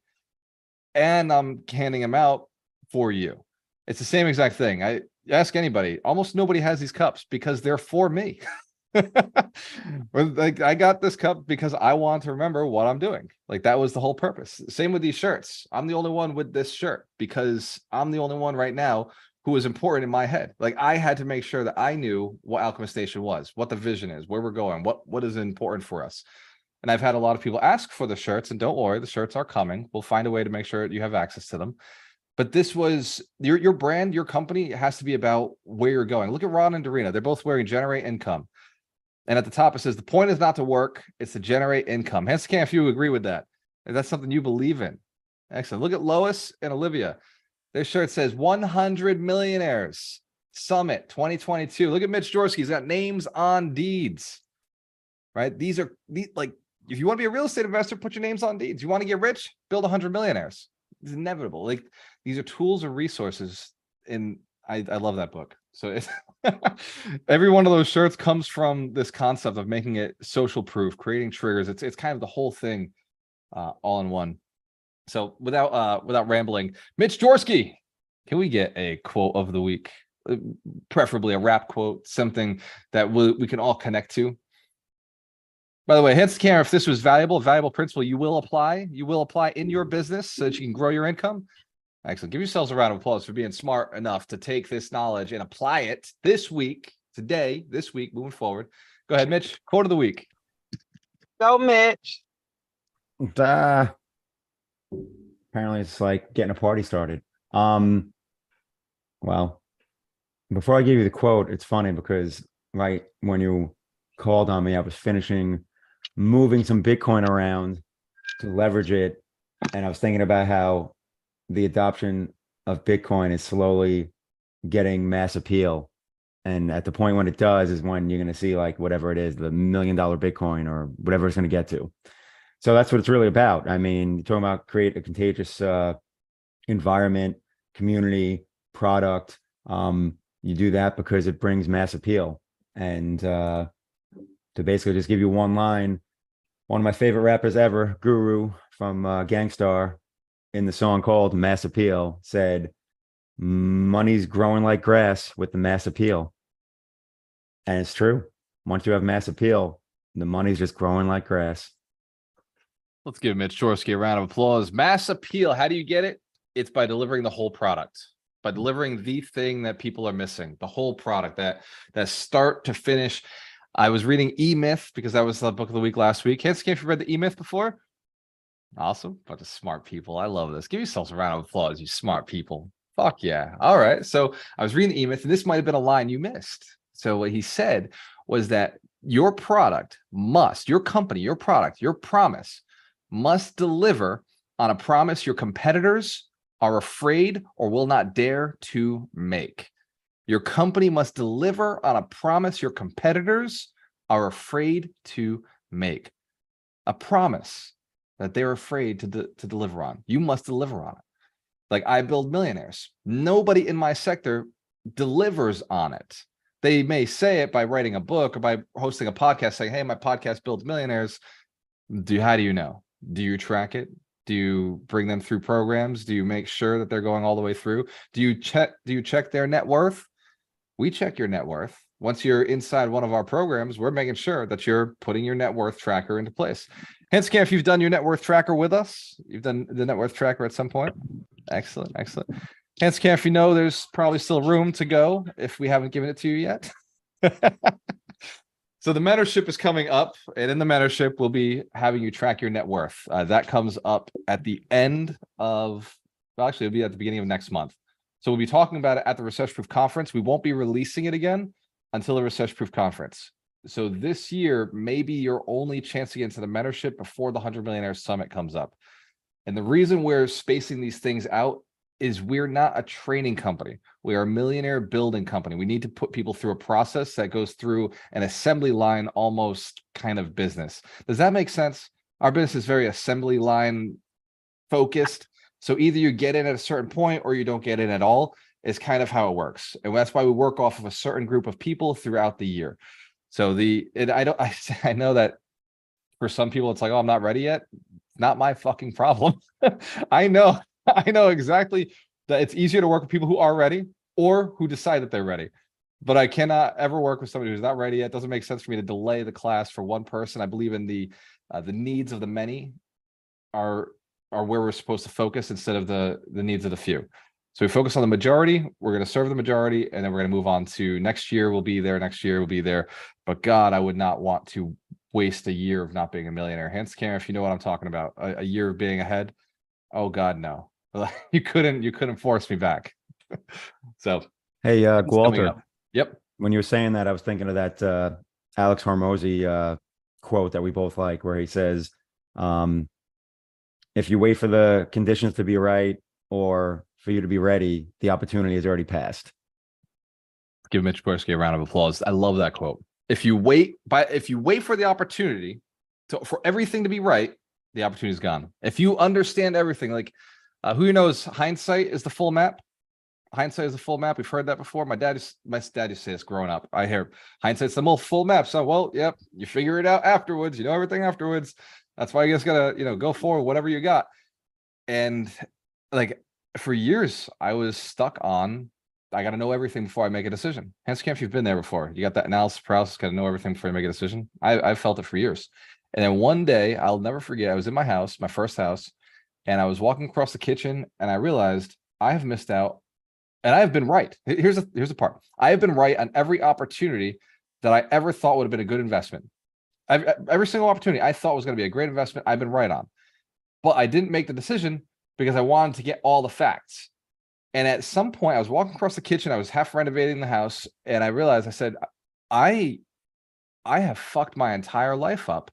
and I'm handing them out for you. It's the same exact thing. I ask anybody, almost nobody has these cups because they're for me. Like, I got this cup because I want to remember what I'm doing. Like, that was the whole purpose. Same with these shirts. I'm the only one with this shirt because I'm the only one right now who is important in my head. Like, I had to make sure that I knew what Alchemist Nation was, what the vision is, where we're going, what is important for us. And I've had a lot of people ask for the shirts, and don't worry, the shirts are coming. We'll find a way to make sure you have access to them. But this was your brand, your company has to be about where you're going. Look at Ron and Dorina. They're both wearing generate income. And at the top, it says, the point is not to work, it's to generate income. Hanscam, if you agree with that, if that's something you believe in. Excellent. Look at Lois and Olivia. Their shirt says 100 Millionaires Summit 2022. Look at Mitch Jorsky. He's got names on deeds, right? These are like, if you want to be a real estate investor, put your names on deeds. You want to get rich, build 100 millionaires. It's inevitable. Like, these are tools and resources. And I love that book. So it's every one of those shirts comes from this concept of making it social proof, creating triggers. It's kind of the whole thing all in one. So without rambling, Mitch Jorsky, can we get a quote of the week? Preferably a rap quote, something that we can all connect to. By the way, Hanscam, if this was valuable principle, you will apply in your business so that you can grow your income. Excellent. Give yourselves a round of applause for being smart enough to take this knowledge and apply it this week, moving forward. Go ahead, Mitch. Quote of the week. Go, Mitch. Apparently it's like getting a party started. Well, before I give you the quote, it's funny because right when you called on me, I was finishing moving some Bitcoin around to leverage it. And I was thinking about how the adoption of Bitcoin is slowly getting mass appeal. And at the point when it does is when you're going to see like whatever it is, the $1 million Bitcoin or whatever it's going to get to. So that's what it's really about. I mean, you're talking about create a contagious environment, community, product. You do that because it brings mass appeal. And to basically just give you one line, one of my favorite rappers ever, Guru from Gangstar, in the song called Mass Appeal, said, money's growing like grass with the mass appeal. And it's true. Once you have mass appeal, the money's just growing like grass. Let's give Mitch Chorsky a round of applause. Mass appeal. How do you get it? It's by delivering the whole product, by delivering the thing that people are missing, the whole product, that start to finish. I was reading E-Myth because that was the book of the week last week. Can't you read the E-Myth before? Awesome. Bunch of smart people. I love this. Give yourselves a round of applause, you smart people. Fuck yeah. All right. So I was reading the E-Myth, and this might have been a line you missed. So what he said was that your product must, your company, your product, your promise must deliver on a promise your competitors are afraid or will not dare to make. Your company must deliver on a promise your competitors are afraid to make. A promise that they're afraid to deliver on. You must deliver on it. Like, I build millionaires. Nobody in my sector delivers on it. They may say it by writing a book or by hosting a podcast saying, hey, my podcast builds millionaires. How do you know? Do you track it? Do you bring them through programs? Do you make sure that they're going all the way through? Do you check their net worth? We check your net worth. Once you're inside one of our programs, we're making sure that you're putting your net worth tracker into place. Hence, if you've done your net worth tracker with us, you've done the net worth tracker at some point. Excellent, excellent. Hence, if you know there's probably still room to go if we haven't given it to you yet. So the mentorship is coming up, and in the mentorship, we'll be having you track your net worth. That comes up at the end of, well, actually, it'll be at the beginning of next month. So we'll be talking about it at the Recession Proof Conference. We won't be releasing it again until the Recession Proof Conference. So this year may be your only chance to get into the mentorship before the 100 Millionaire Summit comes up. And the reason we're spacing these things out is we're not a training company. We are a millionaire building company. We need to put people through a process that goes through an assembly line almost kind of business. Does that make sense? Our business is very assembly line focused. So either you get in at a certain point or you don't get in at all is kind of how it works. And that's why we work off of a certain group of people throughout the year. So I know that for some people it's like, oh, I'm not ready yet. Not my fucking problem. I know exactly that it's easier to work with people who are ready or who decide that they're ready. But I cannot ever work with somebody who's not ready yet. It doesn't make sense for me to delay the class for one person. I believe in the needs of the many are where we're supposed to focus instead of the needs of the few. So we focus on the majority. We're going to serve the majority, and then we're going to move on to next year. We'll be there. Next year we'll be there. But God, I would not want to waste a year of not being a millionaire. Hence, Karen, if you know what I'm talking about, a year of being ahead. Oh God, no. You couldn't force me back. So Hey, Walter. Yep. When you were saying that, I was thinking of that Alex Hormozy quote that we both like, where he says, if you wait for the conditions to be right or for you to be ready, the opportunity has already passed. Give Mitch Gorski a round of applause. I love that quote. If you wait for the opportunity for everything to be right, the opportunity is gone. If you understand everything, like who knows, hindsight is the full map. Hindsight is the full map. We've heard that before. My dad used to say this growing up. I hear hindsight's the most full map. So, well, yep, you figure it out afterwards. You know everything afterwards. That's why you just gotta, go forward, whatever you got. And like for years, I was stuck on, I gotta know everything before I make a decision. Hence, Camp, you've been there before. You got that analysis paralysis, gotta know everything before you make a decision. I've felt it for years. And then one day, I'll never forget, I was in my house, my first house, and I was walking across the kitchen, and I realized I have missed out, and I have been right. Here's the part. I have been right on every opportunity that I ever thought would have been a good investment. Every single opportunity I thought was going to be a great investment, I've been right on. But I didn't make the decision because I wanted to get all the facts. And at some point, I was walking across the kitchen, I was half renovating the house, and I realized, I said, I have fucked my entire life up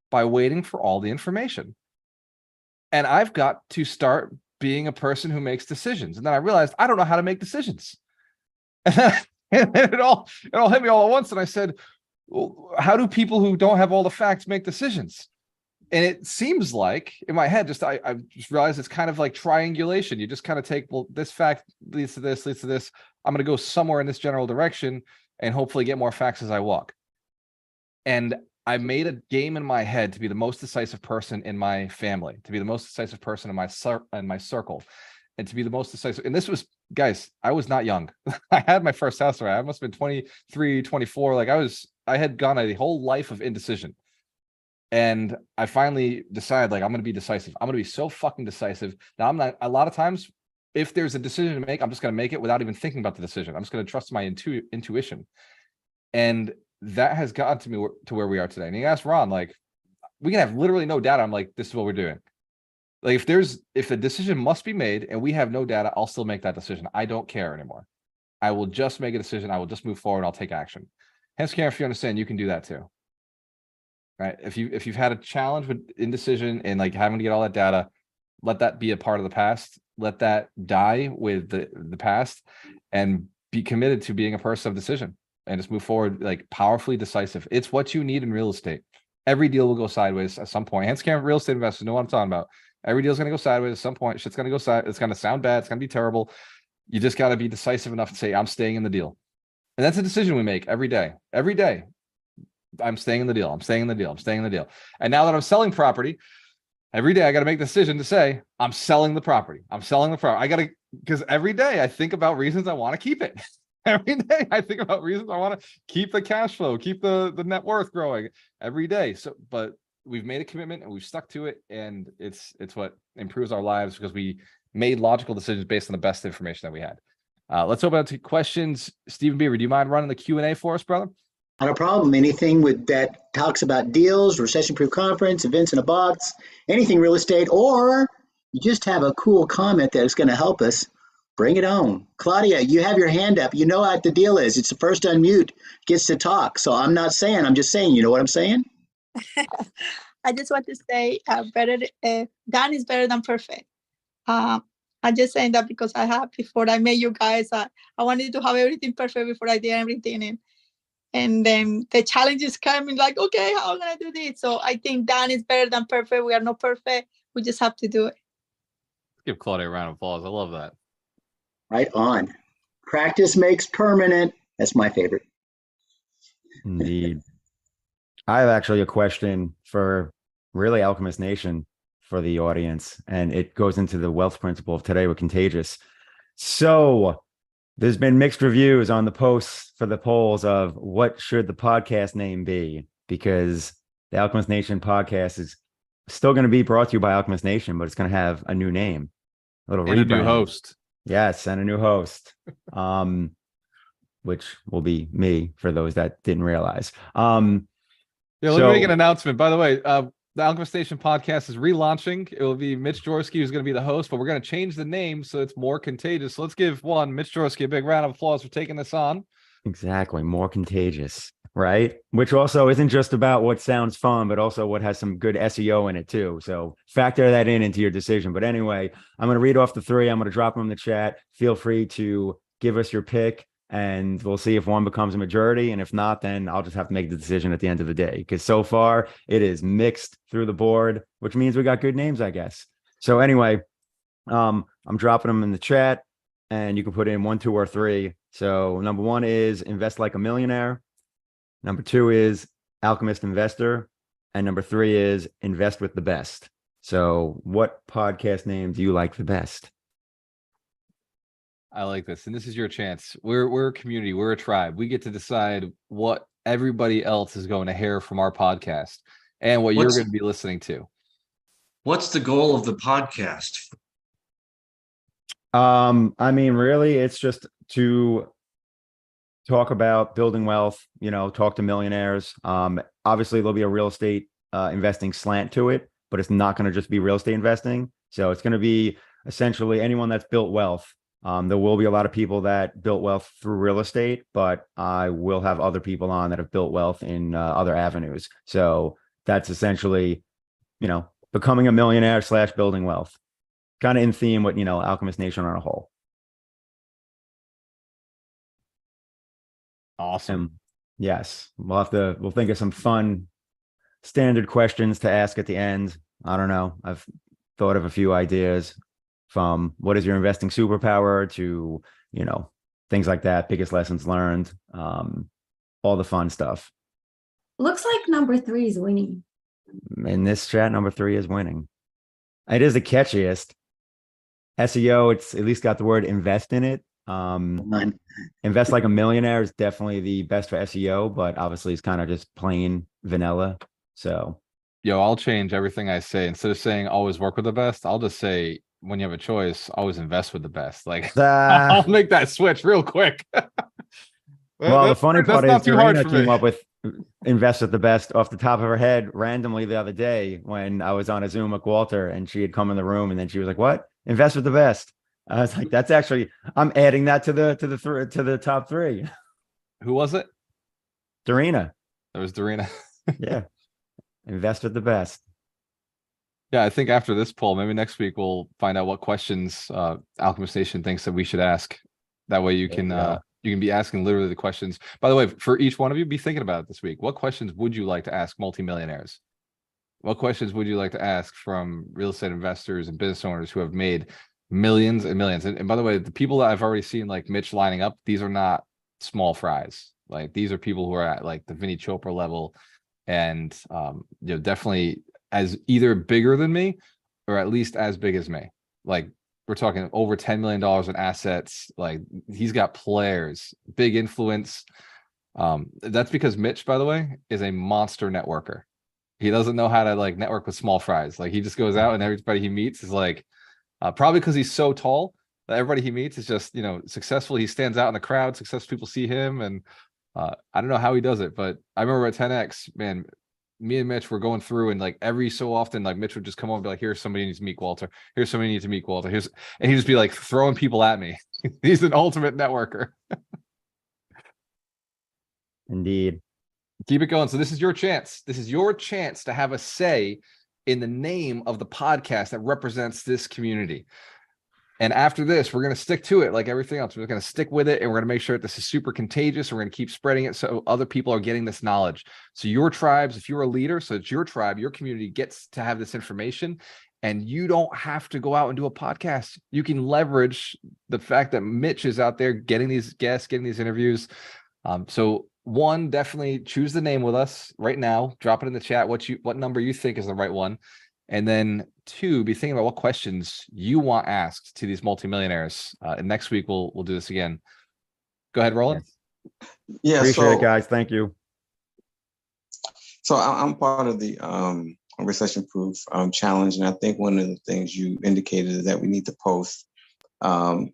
by waiting for all the information. And I've got to start being a person who makes decisions. And then I realized I don't know how to make decisions. And it all hit me all at once. And I said, well, how do people who don't have all the facts make decisions? And it seems like in my head, I just realized it's kind of like triangulation. You just kind of take, well, this fact leads to this, leads to this. I'm going to go somewhere in this general direction and hopefully get more facts as I walk. And I made a game in my head to be the most decisive person in my family, to be the most decisive person in my circle. and to be the most decisive. And this was, guys, I was not young. I had my first house right. I must have been 23, 24. Like I had gone a whole life of indecision. And I finally decided, like, I'm going to be decisive. I'm going to be so fucking decisive. Now, I'm not, a lot of times, if there's a decision to make, I'm just going to make it without even thinking about the decision. I'm just going to trust my intuition. And that has gotten to me to where we are today. And you ask Ron, like, we can have literally no data. I'm like, this is what we're doing. Like, if a decision must be made and we have no data, I'll still make that decision. I don't care anymore. I will just make a decision. I will just move forward. I'll take action. Hence, Karen, if you understand, you can do that too. Right. If you've had a challenge with indecision and like having to get all that data, let that be a part of the past. Let that die with the past, and be committed to being a person of decision and just move forward, like powerfully decisive. It's what you need in real estate. Every deal will go sideways at some point. Hence, Karen, real estate investors know what I'm talking about. Every deal is going to go sideways at some point. Shit's going to go side. It's going to sound bad. It's going to be terrible. You just got to be decisive enough to say, I'm staying in the deal. And that's a decision we make every day. Every day. I'm staying in the deal. I'm staying in the deal. I'm staying in the deal. And now that I'm selling property, every day I got to make the decision to say, I'm selling the property. I'm selling the property. I got to, because every day I think about reasons I want to keep it. Every day I think about reasons I want to keep the cash flow, keep the net worth growing every day. So, but we've made a commitment and we've stuck to it. And it's what improves our lives because we made logical decisions based on the best information that we had. Let's open up to questions. Stephen Beaver, do you mind running the Q&A for us, brother? Not a problem. Anything with that talks about deals, recession-proof conference, events in a box, anything real estate, or you just have a cool comment that is going to help us, bring it on. Claudia, you have your hand up. You know what the deal is. It's the first unmute gets to talk. So I'm not saying, I'm just saying, you know what I'm saying? I just want to say done is better than perfect. I'm just saying that because before I met you guys, I wanted to have everything perfect before I did everything. And then the challenges come in like, okay, how am I going to do this? So I think done is better than perfect. We are not perfect. We just have to do it. Give Claudia a round of applause. I love that. Right on. Practice makes permanent. That's my favorite. Indeed. I have actually a question for really Alchemist Nation for the audience, and it goes into the wealth principle of today with Contagious. So there's been mixed reviews on the posts for the polls of what should the podcast name be, because the Alchemist Nation podcast is still going to be brought to you by Alchemist Nation, but it's going to have a new name, a little And a new rebrand. host. Yes, and a new host, which will be me for those that didn't realize. Yeah, let me make an announcement. By the way, the Alchemist Nation podcast is relaunching. It will be Mitch Jaworski who's going to be the host, but we're going to change the name so it's more contagious. So let's give Mitch Jaworski a big round of applause for taking this on. Exactly, more contagious, right? Which also isn't just about what sounds fun, but also what has some good SEO in it too. So factor that into your decision. But anyway, I'm going to read off the three. I'm going to drop them in the chat. Feel free to give us your pick, and we'll see if one becomes a majority. And if not, then I'll just have to make the decision at the end of the day, because so far it is mixed through the board, which means we got good names, I guess. So anyway, I'm dropping them in the chat, and you can put in 1, 2, or 3. So number 1 is Invest Like a Millionaire. Number 2 is Alchemist Investor. And number 3 is Invest with the Best. So what podcast name do you like the best? I like this. And this is your chance. We're a community. We're a tribe. We get to decide what everybody else is going to hear from our podcast and what you're going to be listening to. What's the goal of the podcast? I mean, really, it's just to talk about building wealth, talk to millionaires. Obviously, there'll be a real estate investing slant to it, but it's not going to just be real estate investing. So it's going to be essentially anyone that's built wealth. There will be a lot of people that built wealth through real estate, but I will have other people on that have built wealth in other avenues. So that's essentially, becoming a millionaire / building wealth. Kind of in theme with, Alchemist Nation on a whole. Awesome. Yes. We'll think of some fun standard questions to ask at the end. I don't know. I've thought of a few ideas, from what is your investing superpower to, things like that, biggest lessons learned, all the fun stuff. Looks like number 3 is winning. In this chat, number 3 is winning. It is the catchiest. SEO, it's at least got the word invest in it. Fine. Invest Like a Millionaire is definitely the best for SEO, but obviously it's kind of just plain vanilla. So Yo, I'll change everything I say. Instead of saying always work with the best, I'll just say when you have a choice, always invest with the best. Like I'll make that switch real quick. well, the funny That's part is not too hard Dorina for came me. up with invest with the best off the top of her head randomly the other day when I was on a Zoom with Walter and she had come in the room and then she was like, "What? Invest with the best." I was like, "That's actually I'm adding that to the top three." Who was it? Dorina, That was Dorina. yeah, invest with the best. Yeah, I think after this poll, maybe next week we'll find out what questions Alchemist Nation thinks that we should ask. That way There you go. you can be asking literally the questions. By the way, for each one of you, be thinking about it this week. What questions would you like to ask multimillionaires? What questions would you like to ask from real estate investors and business owners who have made millions and millions? And by the way, the people that I've already seen like Mitch lining up, these are not small fries. Like these are people who are at like the Vinny Chopra level and definitely as either bigger than me or at least as big as me. Like we're talking over $10 million in assets. Like he's got players, big influence. That's because Mitch, by the way, is a monster networker. He doesn't know how to like network with small fries. Like he just goes out and everybody he meets is like, probably because he's so tall that everybody he meets is just, successful. He stands out in the crowd, successful people see him. And I don't know how he does it, but I remember at 10X, man, me and Mitch were going through and like every so often, like Mitch would just come over and be like, here's somebody who needs to meet Walter. Here's somebody who needs to meet Walter. And he'd just be like throwing people at me. He's an ultimate networker. Indeed. Keep it going. So this is your chance. This is your chance to have a say in the name of the podcast that represents this community. And after this, we're going to stick to it like everything else. We're going to stick with it and we're going to make sure that this is super contagious. We're going to keep spreading it so other people are getting this knowledge. So your tribes, if you're a leader, so it's your tribe, your community gets to have this information and you don't have to go out and do a podcast. You can leverage the fact that Mitch is out there getting these guests, getting these interviews. So one, definitely choose the name with us right now. Drop it in the chat. What number you think is the right one. And then two, be thinking about what questions you want asked to these multimillionaires. And next week we'll do this again. Go ahead, Roland. Yes. Yeah, Appreciate it, guys. Thank you. So I'm part of the recession proof challenge, and I think one of the things you indicated is that we need to post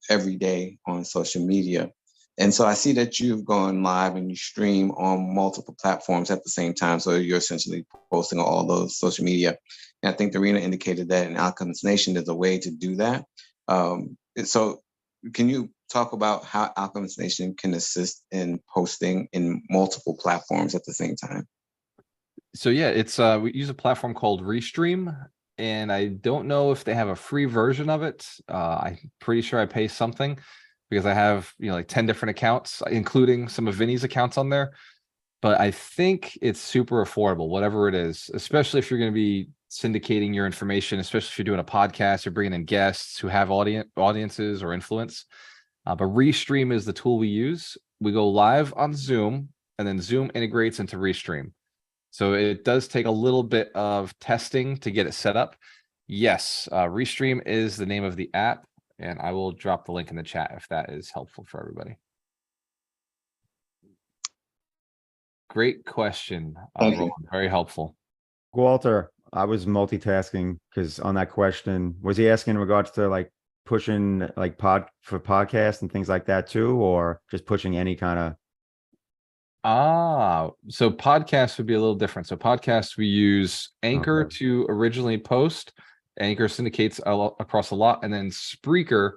every day on social media. And so I see that you've gone live and you stream on multiple platforms at the same time. So you're essentially posting on all those social media. And I think Dorina indicated that in Alchemist Nation, there's a way to do that. So can you talk about how Alchemist Nation can assist in posting in multiple platforms at the same time? So yeah, it's we use a platform called Restream, and I don't know if they have a free version of it. I'm pretty sure I pay something because I have like 10 different accounts, including some of Vinny's accounts on there. But I think it's super affordable, whatever it is, especially if you're going to be syndicating your information, especially if you're doing a podcast, you're bringing in guests who have audiences or influence. But Restream is the tool we use. We go live on Zoom, and then Zoom integrates into Restream. So it does take a little bit of testing to get it set up. Yes, Restream is the name of the app, and I will drop the link in the chat if that is helpful for everybody. Great question. Thank you. Very helpful. Walter, I was multitasking because on that question, was he asking in regards to like pushing like podcasts and things like that too, or just pushing any kind of? So podcasts would be a little different. So podcasts, we use Anchor Okay. to originally post. Anchor syndicates across a lot, and then Spreaker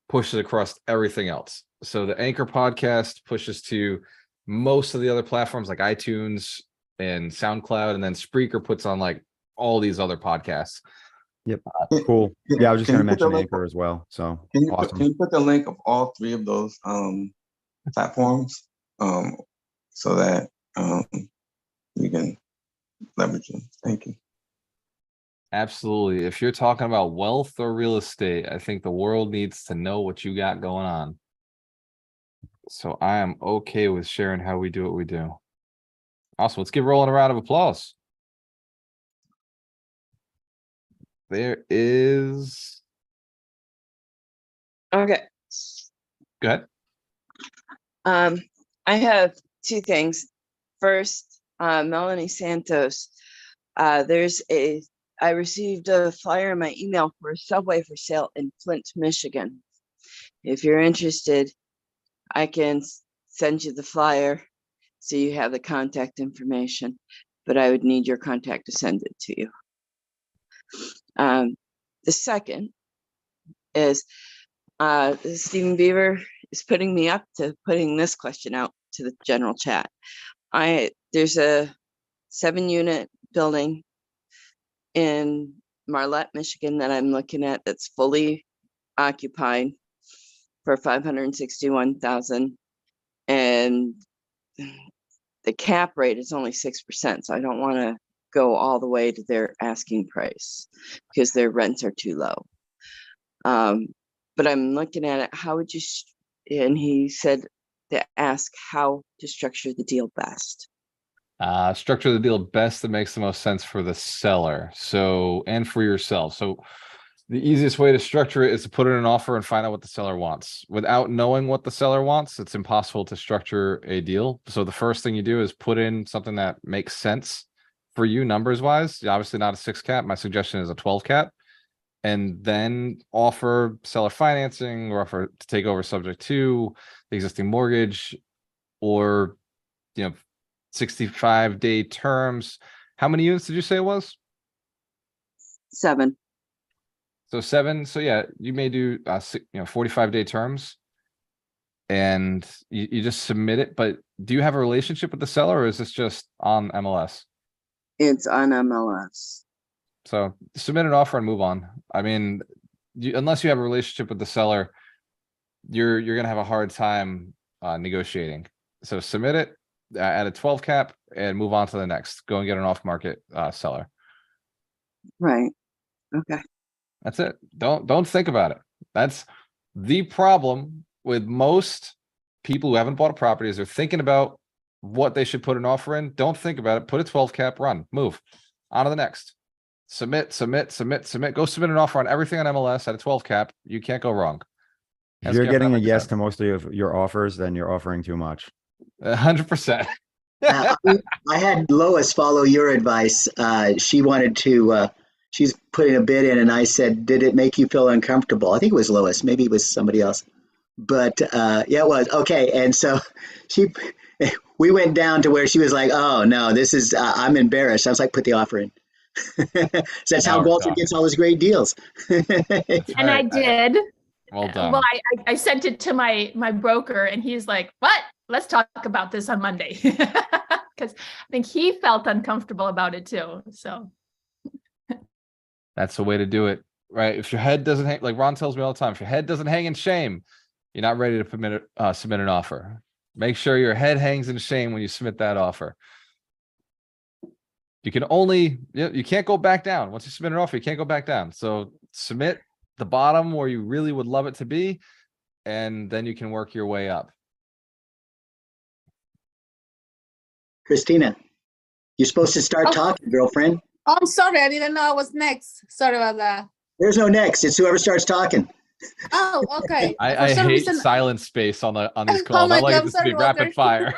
pushes across everything else. So the Anchor podcast pushes to most of the other platforms like iTunes and SoundCloud, and then Spreaker puts on like all these other podcasts. Yep. Cool. Yeah, I was just going to mention link, Anchor as well. So can you awesome. can you put the link of all three of those platforms so that you can leverage them? Thank you. Absolutely. If you're talking about wealth or real estate, I think the world needs to know what you got going on. So I am okay with sharing how we do what we do. Awesome. Let's give Roland a round of applause. There is Okay. Go ahead. I have two things. First, Melanie Santos. I received a flyer in my email for a Subway for sale in Flint, Michigan. If you're interested, I can send you the flyer so you have the contact information, but I would need your contact to send it to you. The second is Stephen Beaver is putting me up to putting this question out to the general chat. There's a 7-unit building in Marlette, Michigan that I'm looking at that's fully occupied for $561,000, and the cap rate is only 6%. So I don't want to go all the way to their asking price because their rents are too low. But I'm looking at it. How would you? And he said to ask how to structure the deal best. Structure the deal best that makes the most sense for the seller. So, and for yourself. So the easiest way to structure it is to put in an offer and find out what the seller wants. Without knowing what the seller wants, it's impossible to structure a deal. So the first thing you do is put in something that makes sense for you numbers wise. Obviously not a 6 cap. My suggestion is a 12 cap. And then offer seller financing or offer to take over subject to the existing mortgage, or 65-day terms. How many units did you say it was? 7. So 7. So yeah, you may do 45-day terms, and you just submit it. But do you have a relationship with the seller, or is this just on MLS? It's on MLS. So submit an offer and move on. I mean, unless you have a relationship with the seller, you're gonna have a hard time negotiating. So submit it at a 12 cap and move on to the next. Go and get an off-market seller. Right. Okay. That's it. Don't think about it. That's the problem with most people who haven't bought a property, is they're thinking about what they should put an offer in. Don't think about it. Put a 12 cap, run, move on to the next. Submit. Go submit an offer on everything on MLS at a 12 cap. You can't go wrong. If you're getting a yes to most of your offers, then you're offering too much. 100%. I had Lois follow your advice. She wanted to, she's putting a bid in, and I said, did it make you feel uncomfortable? I think it was Lois. Maybe it was somebody else. But yeah, it was. Okay. And so we went down to where she was like, oh, no, this is, I'm embarrassed. I was like, put the offer in. So that's how Walter gets all his great deals. And I did. Well done. Well, I sent it to my broker, and he's like, what? Let's talk about this on Monday. Because I think he felt uncomfortable about it too. So that's the way to do it, right? If your head doesn't hang, like Ron tells me all the time, if your head doesn't hang in shame, you're not ready to submit an offer. Make sure your head hangs in shame when you submit that offer. You can only, you can't go back down. Once you submit an offer, you can't go back down. So submit the bottom where you really would love it to be, and then you can work your way up. Christina, you're supposed to start talking, girlfriend. Oh, I'm sorry. I didn't know I was next. Sorry about that. There's no next. It's whoever starts talking. Oh, okay. I hate silent space on these calls. I like this to be rapid fire.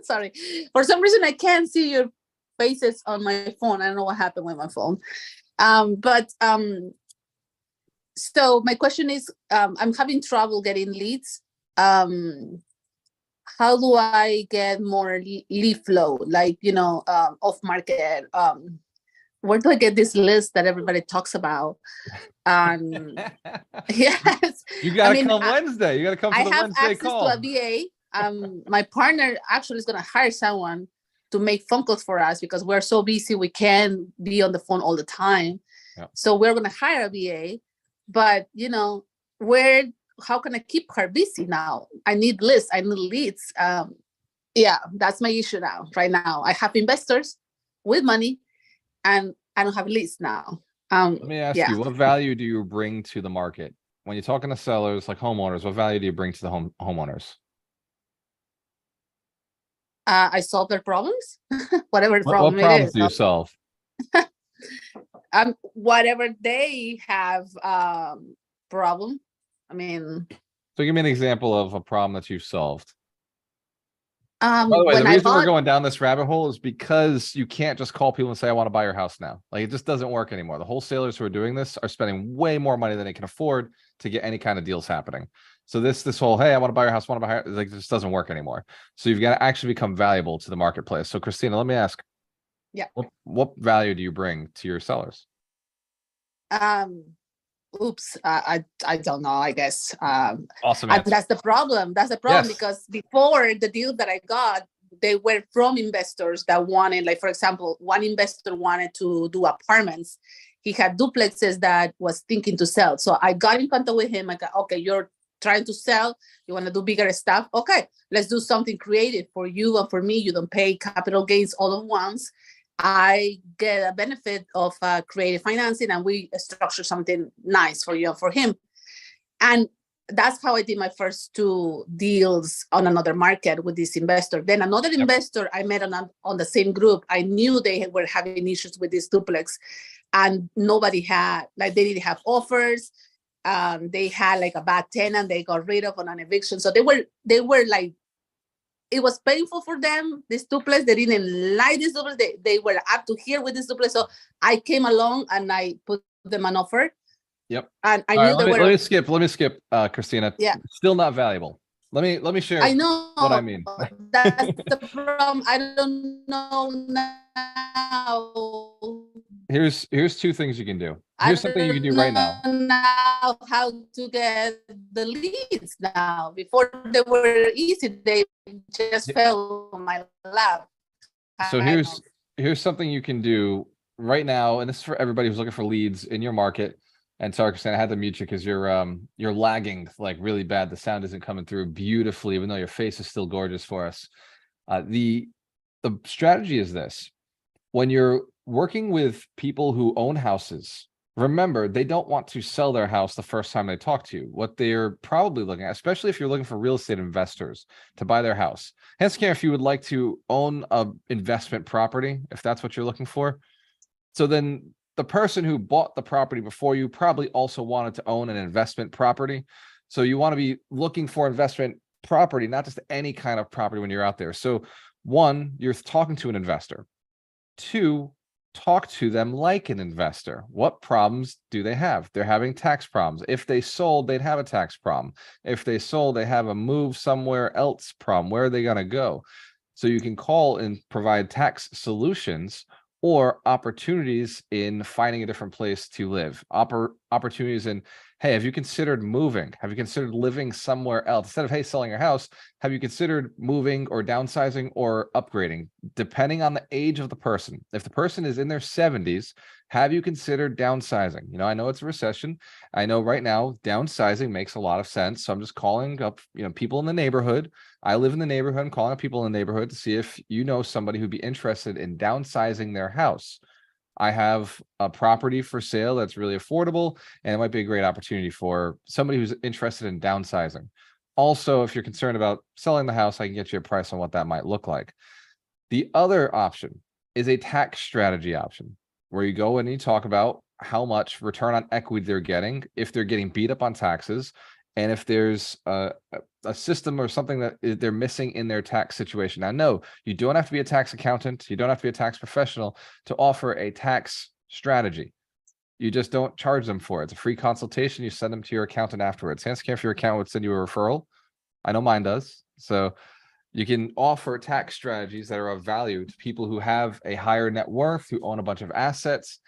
Sorry. For some reason, I can't see your faces on my phone. I don't know what happened with my phone. So my question is, I'm having trouble getting leads. How do I get more lead flow? Like, off market. Where do I get this list that everybody talks about? Yes. You gotta come Wednesday. You gotta come to the Wednesday call. I have access to a VA. My partner actually is gonna hire someone to make phone calls for us because we're so busy. We can't be on the phone all the time. Yep. So we're gonna hire a VA. But how can I keep her busy now? I need lists. I need leads. Yeah, that's my issue now. Right now, I have investors with money, and I don't have leads now. Let me ask you, what value do you bring to the market when you're talking to sellers, like homeowners? What value do you bring to the homeowners? I solve their problems, whatever What problems do you solve? Whatever they have problem. I mean, So give me an example of a problem that you've solved. By the way, when the I reason we're bought, going down this rabbit hole is because you can't just call people and say, I want to buy your house now. Like, it just doesn't work anymore. The wholesalers who are doing this are spending way more money than they can afford to get any kind of deals happening. So this whole, hey, I want to buy your house, want to buy your, like, this doesn't work anymore. So you've got to actually become valuable to the marketplace. So Christina, let me ask, yeah. what value do you bring to your sellers? Oops, I don't know, I guess. Awesome And answer. that's the problem. That's the problem Yes. because before the deal that I got, they were from investors that wanted, like, for example, one investor wanted to do apartments. He had duplexes that was thinking to sell. So I got in contact with him. I got, okay, you're trying to sell. You want to do bigger stuff? Okay, let's do something creative for you and for me. You don't pay capital gains all at once. I get a benefit of creative financing, and we structure something nice for you and for him. And that's how I did my first 2 deals on another market with this investor. Then another investor I met on the same group. I knew they were having issues with this duplex, and nobody had, like, they didn't have offers. They had like a bad tenant they got rid of on an eviction. So they were like, it was painful for them, this duplex. They didn't like this duplex. They were up to here with this duplex. So I came along and I put them an offer. Yep. And I All knew right, they were. let me skip, Christina. Yeah. Still not valuable. Let me share I know what I mean. That's the problem. I don't know now. Here's 2 things you can do. Here's something you can do right now. Now how to get the leads now. Before they were easy, they just fell on my lap. So here's something you can do right now, and this is for everybody who's looking for leads in your market. And sorry, Christina, I had to mute you because you're lagging like really bad. The sound isn't coming through beautifully, even though your face is still gorgeous for us. The strategy is this: when you're working with people who own houses, remember, they don't want to sell their house the first time they talk to you. What they're probably looking at, especially if you're looking for real estate investors to buy their house. Hence, if you would like to own a investment property, if that's what you're looking for. So then the person who bought the property before you probably also wanted to own an investment property. So you want to be looking for investment property, not just any kind of property when you're out there. So 1, you're talking to an investor. 2, talk to them like an investor. What problems do they have? They're having tax problems. If they sold, they'd have a tax problem. If they sold, they have a move somewhere else problem. Where are they going to go? So you can call and provide tax solutions or opportunities in finding a different place to live. Opportunities in, hey, have you considered moving? Have you considered living somewhere else? Instead of, hey, selling your house, have you considered moving or downsizing or upgrading? Depending on the age of the person. If the person is in their 70s, have you considered downsizing? You know, I know it's a recession. I know right now downsizing makes a lot of sense. So I'm just calling up, people in the neighborhood. I live in the neighborhood. I'm calling up people in the neighborhood to see if you know somebody who'd be interested in downsizing their house. I have a property for sale that's really affordable, and it might be a great opportunity for somebody who's interested in downsizing. Also, if you're concerned about selling the house, I can get you a price on what that might look like. The other option is a tax strategy option, where you go and you talk about how much return on equity they're getting, if they're getting beat up on taxes, and if there's a system or something that they're missing in their tax situation. Now, no, you don't have to be a tax accountant. You don't have to be a tax professional to offer a tax strategy. You just don't charge them for it. It's a free consultation. You send them to your accountant afterwards. Hanscam, if your accountant would send you a referral, I know mine does. So you can offer tax strategies that are of value to people who have a higher net worth, who own a bunch of assets.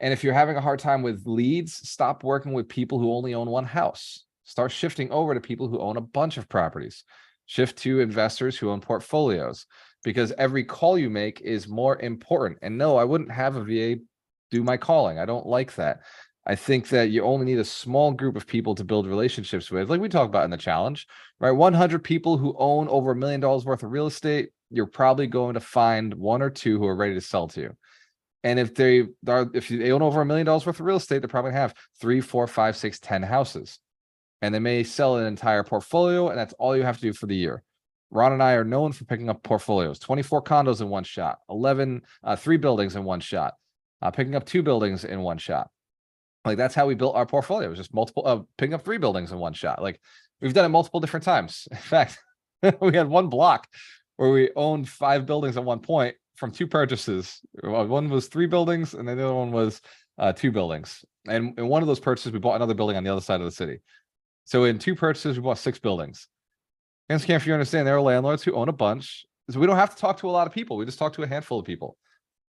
And if you're having a hard time with leads, stop working with people who only own one house. Start shifting over to people who own a bunch of properties. Shift to investors who own portfolios, because every call you make is more important. And no, I wouldn't have a VA do my calling. I don't like that. I think that you only need a small group of people to build relationships with, like we talked about in the challenge, right? 100 people who own over $1 million worth of real estate, you're probably going to find 1 or 2 who are ready to sell to you. And if they own over $1 million worth of real estate, they probably have 3, 4, 5, 6, 10 houses. And they may sell an entire portfolio, and that's all you have to do for the year. Ron and I are known for picking up portfolios, 24 condos in one shot, 3 buildings in one shot, picking up 2 buildings in one shot. Like that's how we built our portfolio. It was just multiple, picking up 3 buildings in one shot. Like we've done it multiple different times. In fact, we had one block where we owned 5 buildings at one point from 2 purchases. One was 3 buildings and then the other one was 2 buildings. And in one of those purchases, we bought another building on the other side of the city. So in 2 purchases, we bought 6 buildings. And if you understand, there are landlords who own a bunch. So we don't have to talk to a lot of people. We just talk to a handful of people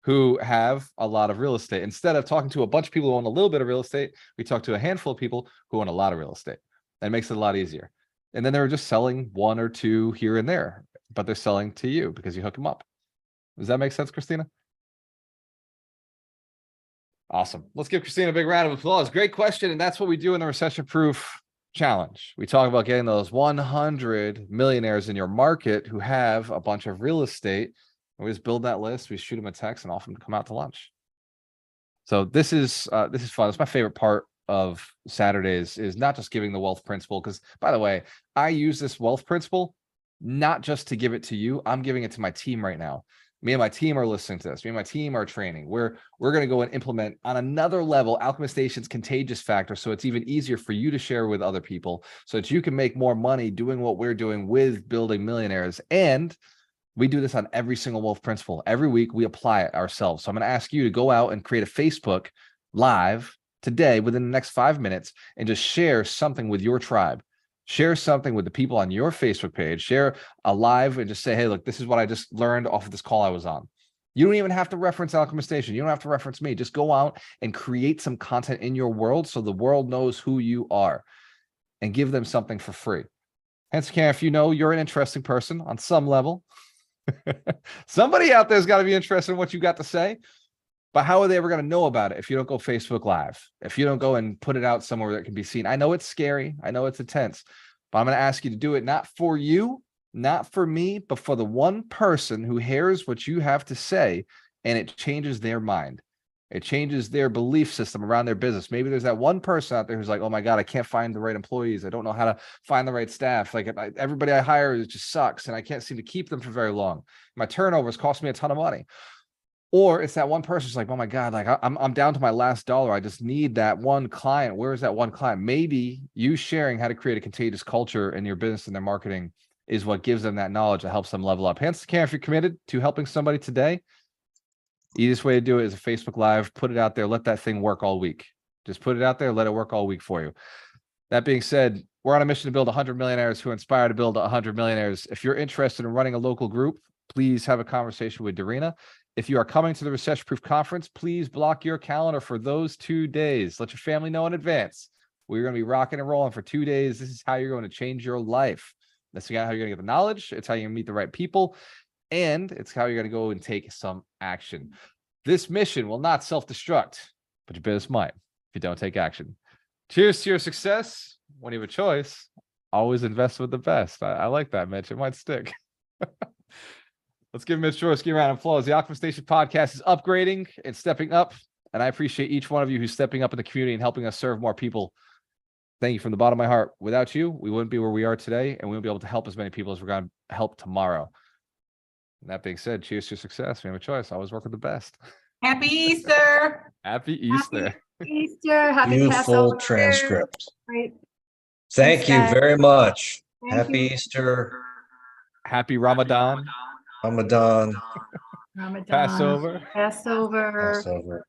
who have a lot of real estate. Instead of talking to a bunch of people who own a little bit of real estate, we talk to a handful of people who own a lot of real estate. That makes it a lot easier. And then they're just selling 1 or 2 here and there, but they're selling to you because you hook them up. Does that make sense, Christina? Awesome. Let's give Christina a big round of applause. Great question. And that's what we do in the Recession Proof Challenge. We talk about getting those 100 millionaires in your market who have a bunch of real estate. And we just build that list. We shoot them a text and offer them to come out to lunch. So this is fun. It's my favorite part of Saturdays is not just giving the wealth principle. Because by the way, I use this wealth principle not just to give it to you. I'm giving it to my team right now. Me and my team are listening to this. Me and my team are training. We're going to go and implement on another level Alchemist Nation's contagious factor. So it's even easier for you to share with other people so that you can make more money doing what we're doing with building millionaires. And we do this on every single wealth principle. Every week we apply it ourselves. So I'm going to ask you to go out and create a Facebook Live today within the next 5 minutes and just share something with your tribe. Share something with the people on your Facebook page. Share a live and just say, hey, look, this is what I just learned off of this call I was on. You don't even have to reference Alchemist Nation. You don't have to reference me. Just go out and create some content in your world so the world knows who you are and give them something for free. Hence, if you know you're an interesting person on some level, somebody out there's got to be interested in what you got to say. But how are they ever going to know about it if you don't go Facebook Live? If you don't go and put it out somewhere that can be seen? I know it's scary. I know it's intense. But I'm going to ask you to do it not for you, not for me, but for the one person who hears what you have to say and it changes their mind. It changes their belief system around their business. Maybe there's that one person out there who's like, oh my God, I can't find the right employees. I don't know how to find the right staff. Like everybody I hire, it just sucks. And I can't seem to keep them for very long. My turnovers cost me a ton of money. Or it's that one person who's like, oh my God, like I'm down to my last dollar. I just need that one client. Where is that one client? Maybe you sharing how to create a contagious culture in your business and their marketing is what gives them that knowledge that helps them level up. Hence, if you're committed to helping somebody today, easiest way to do it is a Facebook Live. Put it out there. Let that thing work all week. Just put it out there. Let it work all week for you. That being said, we're on a mission to build 100 millionaires who inspire to build 100 millionaires. If you're interested in running a local group, please have a conversation with Darina. If you are coming to the Recession Proof Conference, please block your calendar for those 2 days. Let your family know in advance. We're going to be rocking and rolling for 2 days. This is how you're going to change your life. That's how you're going to get the knowledge. It's how you're going to meet the right people. And it's how you're going to go and take some action. This mission will not self-destruct, but your business might if you don't take action. Cheers to your success. When you have a choice, always invest with the best. I like that, Mitch. It might stick. Let's give Mitch Jaworski a round of applause. The Alchemist Nation podcast is upgrading and stepping up. And I appreciate each one of you who's stepping up in the community and helping us serve more people. Thank you from the bottom of my heart. Without you, we wouldn't be where we are today, and we wouldn't be able to help as many people as we're going to help tomorrow. And that being said, cheers to your success. We have a choice. Always work with the best. Happy Easter. Happy Easter. Happy Easter. Happy Beautiful Passover. transcript. Right. Thank you very much. Thank Happy you. Easter, Happy Ramadan. Ramadan, Ramadan. Passover. Passover. Passover.